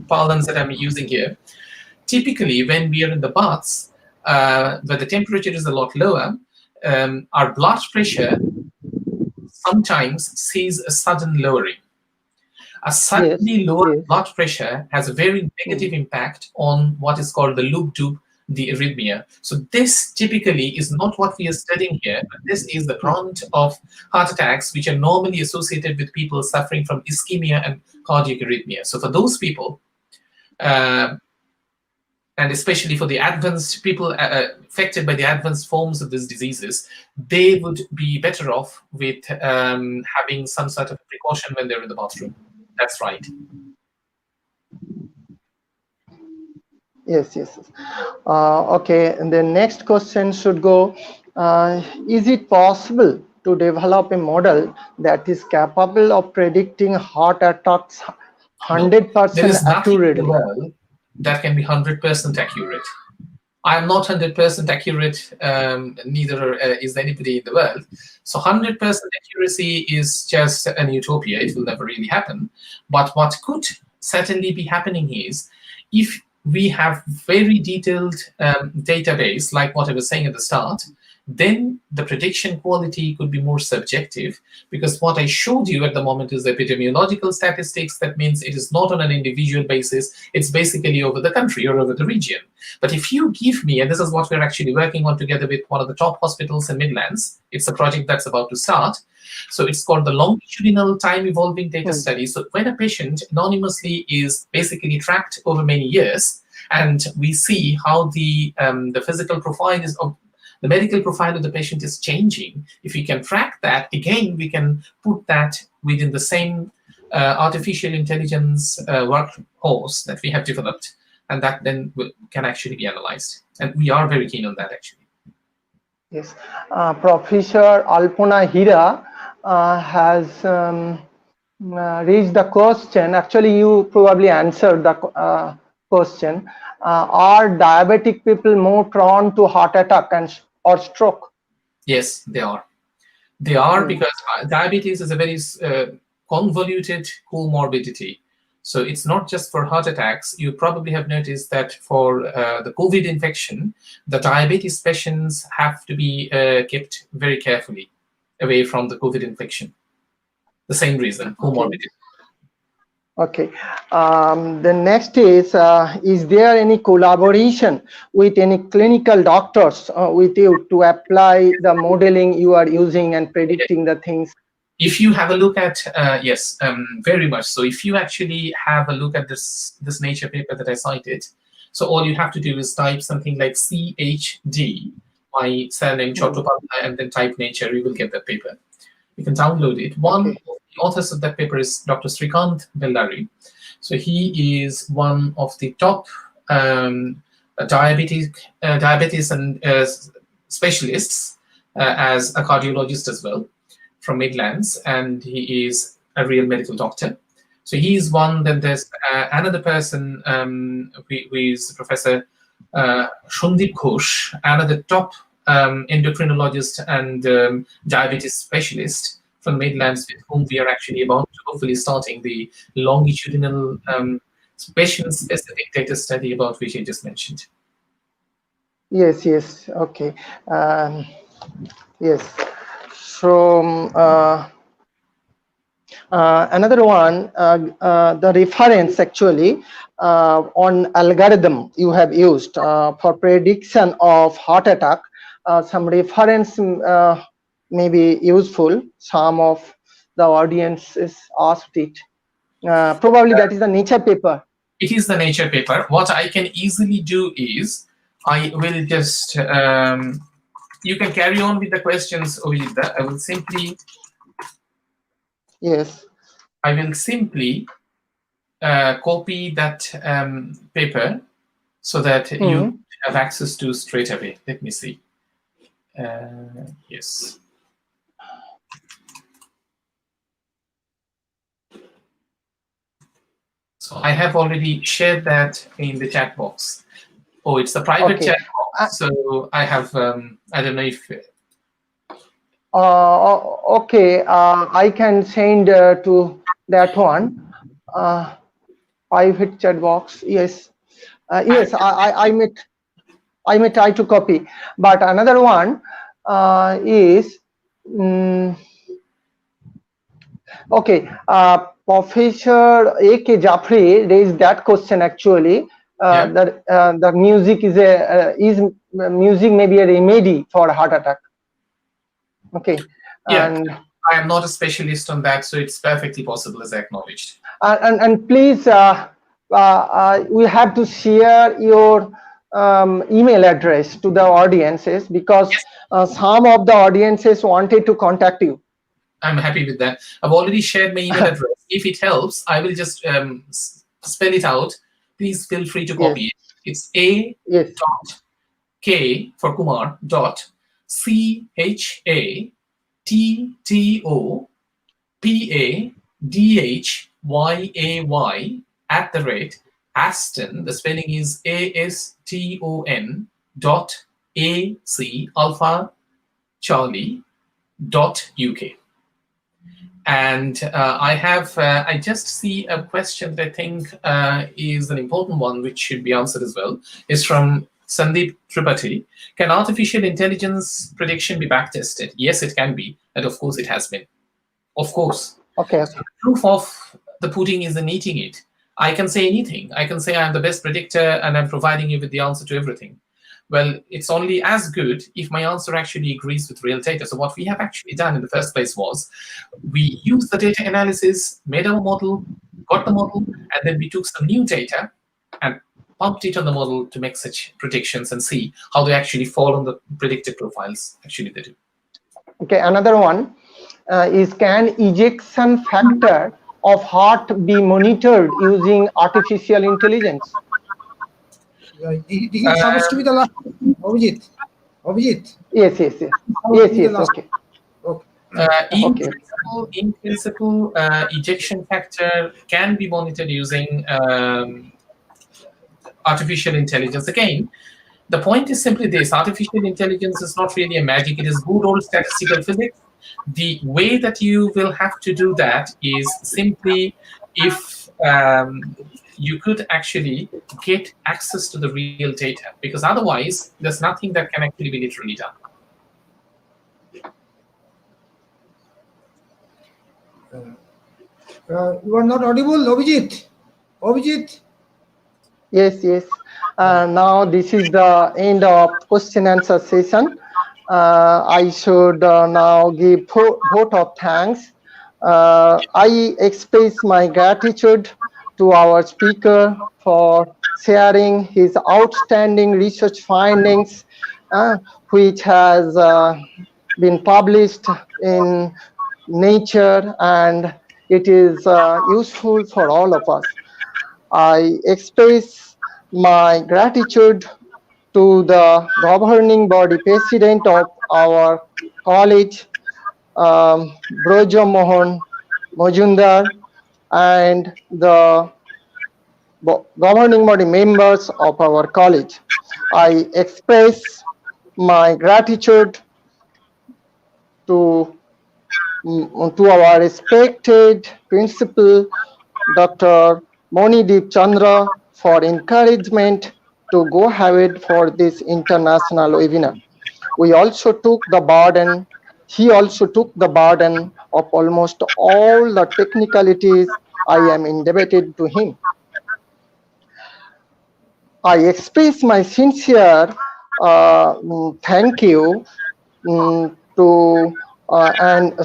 parlance that I'm using here. Typically, when we are in the baths, where the temperature is a lot lower, our blood pressure sometimes sees a sudden lowering. A suddenly lower blood pressure has a very negative impact on what is called the loop-tube, the arrhythmia. So this typically is not what we are studying here, but this is the brunt of heart attacks, which are normally associated with people suffering from ischemia and cardiac arrhythmia. So for those people, and especially for the advanced people affected by the advanced forms of these diseases, they would be better off with having some sort of precaution when they're in the bathroom. That's right. Yes. Okay, and the next question should go, is it possible to develop a model that is capable of predicting heart attacks 100% there is nothing accurately? in the world that can be 100% accurate. I am not 100% accurate, neither is anybody in the world. So 100% accuracy is just an utopia. It will never really happen. But what could certainly be happening is, if we have very detailed database, like what I was saying at the start, then the prediction quality could be more subjective, because what I showed you at the moment is epidemiological statistics. That means it is not on an individual basis. It's basically over the country or over the region. But if you give me, and this is what we're actually working on together with one of the top hospitals in Midlands, it's a project that's about to start. So it's called the longitudinal time evolving data study. So when a patient anonymously is basically tracked over many years, and we see how the physical profile is of the medical profile of the patient is changing. If we can track that, again, we can put that within the same artificial intelligence workhorse that we have developed, and that then can actually be analyzed. And we are very keen on that, actually. Yes, Professor Alpona Hira has raised the question. Actually, you probably answered the question. Are diabetic people more prone to heart attack or stroke? Yes, they are. They are, because diabetes is a very convoluted comorbidity. So it's not just for heart attacks. You probably have noticed that for the COVID infection, the diabetes patients have to be kept very carefully away from the COVID infection. The same reason, comorbidity. Okay. The next is there any collaboration with any clinical doctors with you to apply the modeling you are using and predicting the things? if you have a look at yes, very much so. If you actually have a look at this Nature paper that I cited, so all you have to do is type something like CHD, my surname Chattopadhyay, and then type Nature. You will get that paper. You can download it. One of the authors of that paper is Dr. Srikant Bellari. So he is one of the top diabetes and specialists as a cardiologist as well, from Midlands, and he is a real medical doctor. So he is one. Then there's another person who is Professor Shundip Ghosh, another top endocrinologist and diabetes specialist from Midlands, with whom we are actually about to hopefully starting the longitudinal patient-specific data study about which I just mentioned. Yes, yes, okay. Yes. So another one, the reference actually on algorithm you have used for prediction of heart attack. Some reference may be useful. Some of the audience is asked it. Probably that is the Nature paper. It is the Nature paper. What I can easily do is I will just you can carry on with the questions, Ovijita. I will simply I will simply copy that paper so that you have access to straight away. Let me see. Yes. So I have already shared that in the chat box. Oh, it's a private chat box. So I have, I don't know if... okay, I can send to that one. Private chat box, yes. Yes, I may try to copy. But another one is... okay, Professor A.K. Jaffrey raised that question actually. That the music is music may be a remedy for a heart attack. Okay. Yeah, and I am not a specialist on that, so it's perfectly possible, as I acknowledged. And please, we have to share your email address to the audiences, because some of the audiences wanted to contact you. I'm happy with that. I've already shared my email address. If it helps, I will just spell it out. Please feel free to copy it. It's dot K for Kumar dot CHATTOPADHYAY @Aston. The spelling is ASTON .AC Alpha Charlie .UK. And I just see a question that I think is an important one, which should be answered as well. It's from Sandeep Tripathi. Can artificial intelligence prediction be backtested? Yes, it can be. And of course, it has been. Of course. Okay. So the proof of the pudding is in eating it. I can say anything. I can say I'm the best predictor and I'm providing you with the answer to everything. Well, it's only as good if my answer actually agrees with real data. So what we have actually done in the first place was we used the data analysis, made our model, got the model, and then we took some new data and pumped it on the model to make such predictions and see how they actually fall on the predicted profiles. Actually, they do. Okay, another one is, can ejection factor of heart be monitored using artificial intelligence? This is supposed to be the last question, Abhijit. Yes. Okay. In principle, ejection factor can be monitored using artificial intelligence. Again, the point is simply this: artificial intelligence is not really a magic. It is good old statistical physics. The way that you will have to do that is simply if you could actually get access to the real data, because otherwise there's nothing that can actually be literally done. You are not audible, Abhijit. Yes. Now this is the end of question answer session. I should now give vote of thanks I express my gratitude to our speaker for sharing his outstanding research findings, which has been published in Nature, and it is useful for all of us. I express my gratitude to the governing body president of our college, Brojo Mohan Mojumdar, and the governing body members of our college. I express my gratitude to our respected principal, Dr. Monideep Chandra, for encouragement to go ahead for this international webinar. We also took the burden, he also took the burden of almost all the technicalities. I am indebted to him. I express my sincere thank you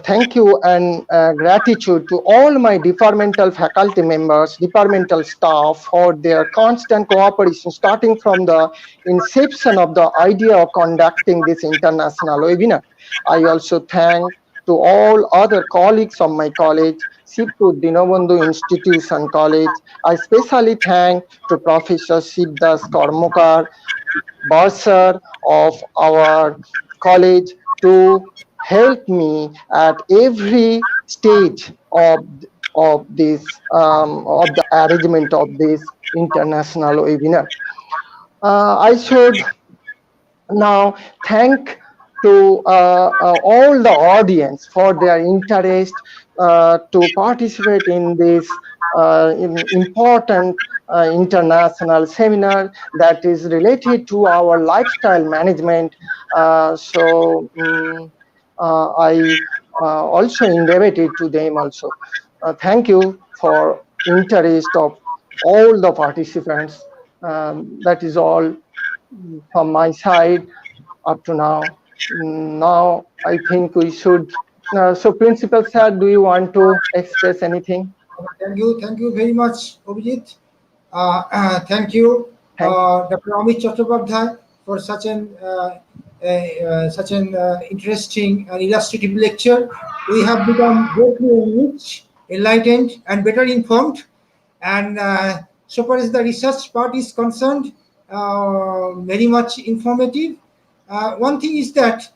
thank you and gratitude to all my departmental faculty members, departmental staff for their constant cooperation, starting from the inception of the idea of conducting this international webinar. I also thank to all other colleagues of my college, SHIBPUR DINOBUNDHOO Institution College. I especially thank to Professor Siddhas Karmakar, bursar of our college, to help me at every stage of this of the arrangement of this international webinar. I should now thank to all the audience for their interest to participate in this important international seminar that is related to our lifestyle management. I also indebted to them also. Thank you for interest of all the participants. That is all from my side up to now. Now I think we should. So, Principal Sir, do you want to express anything? Thank you very much, Abhijit. Thank you, Dr. Amit Chattopadhyay, for such an interesting and illustrative lecture. We have become greatly enriched, enlightened, and better informed. And so far as the research part is concerned, very much informative. One thing is that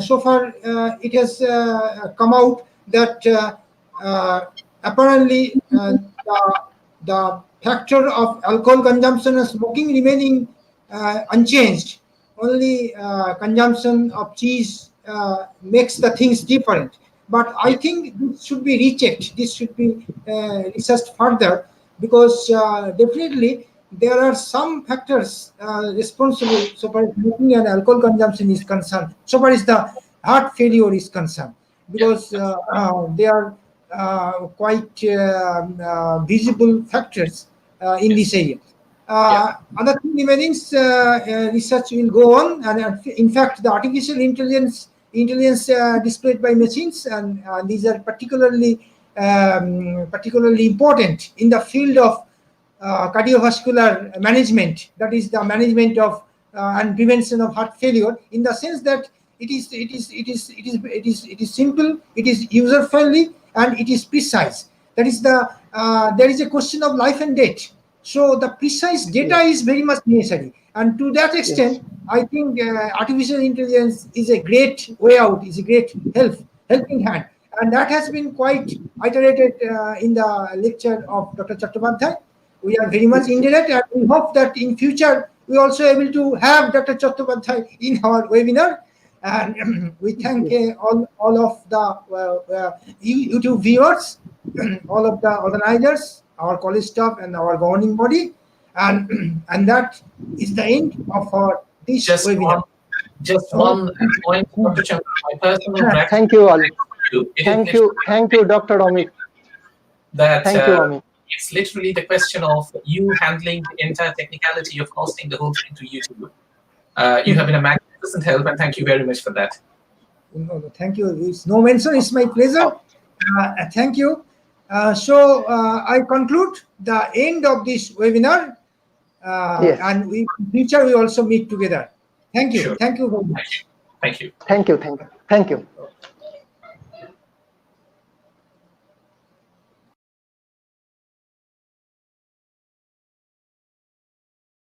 so far it has come out that apparently the factor of alcohol consumption and smoking remaining unchanged. Only consumption of cheese makes the things different. But I think this should be rechecked. This should be researched further, because definitely there are some factors responsible so far as smoking and alcohol consumption is concerned, so far as the heart failure is concerned, because they are quite visible factors in this area. Other thing remaining, research will go on, and in fact, the artificial intelligence displayed by machines, and these are particularly important in the field of cardiovascular management, that is the management of and prevention of heart failure, in the sense that it is simple, it is user friendly, and it is precise. That is there is a question of life and death. So the precise data is very much necessary, and to that extent, I think artificial intelligence is a great way out, is a great helping hand, and that has been quite iterated in the lecture of Dr. Chattopadhyay. We are very much indebted, and we hope that in future we also able to have Dr. Chattopadhyay in our webinar. And we thank all of the YouTube viewers, all of the organizers, our college staff, and our governing body. And that is the end of our this webinar. Just one point, Dr. Chandra, my personal thank you all. Thank you, Dr. Amit. Thank you, Amit. It's literally the question of you handling the entire technicality of hosting the whole thing to YouTube. You have been a magnificent help, and thank you very much for that. Thank you. It's no mention. It's my pleasure. Thank you. So I conclude the end of this webinar, Yes. and in future we also meet together. Thank you. Sure. Thank you very Thank much. you. Thank you. Thank you. Thank you. Thank you.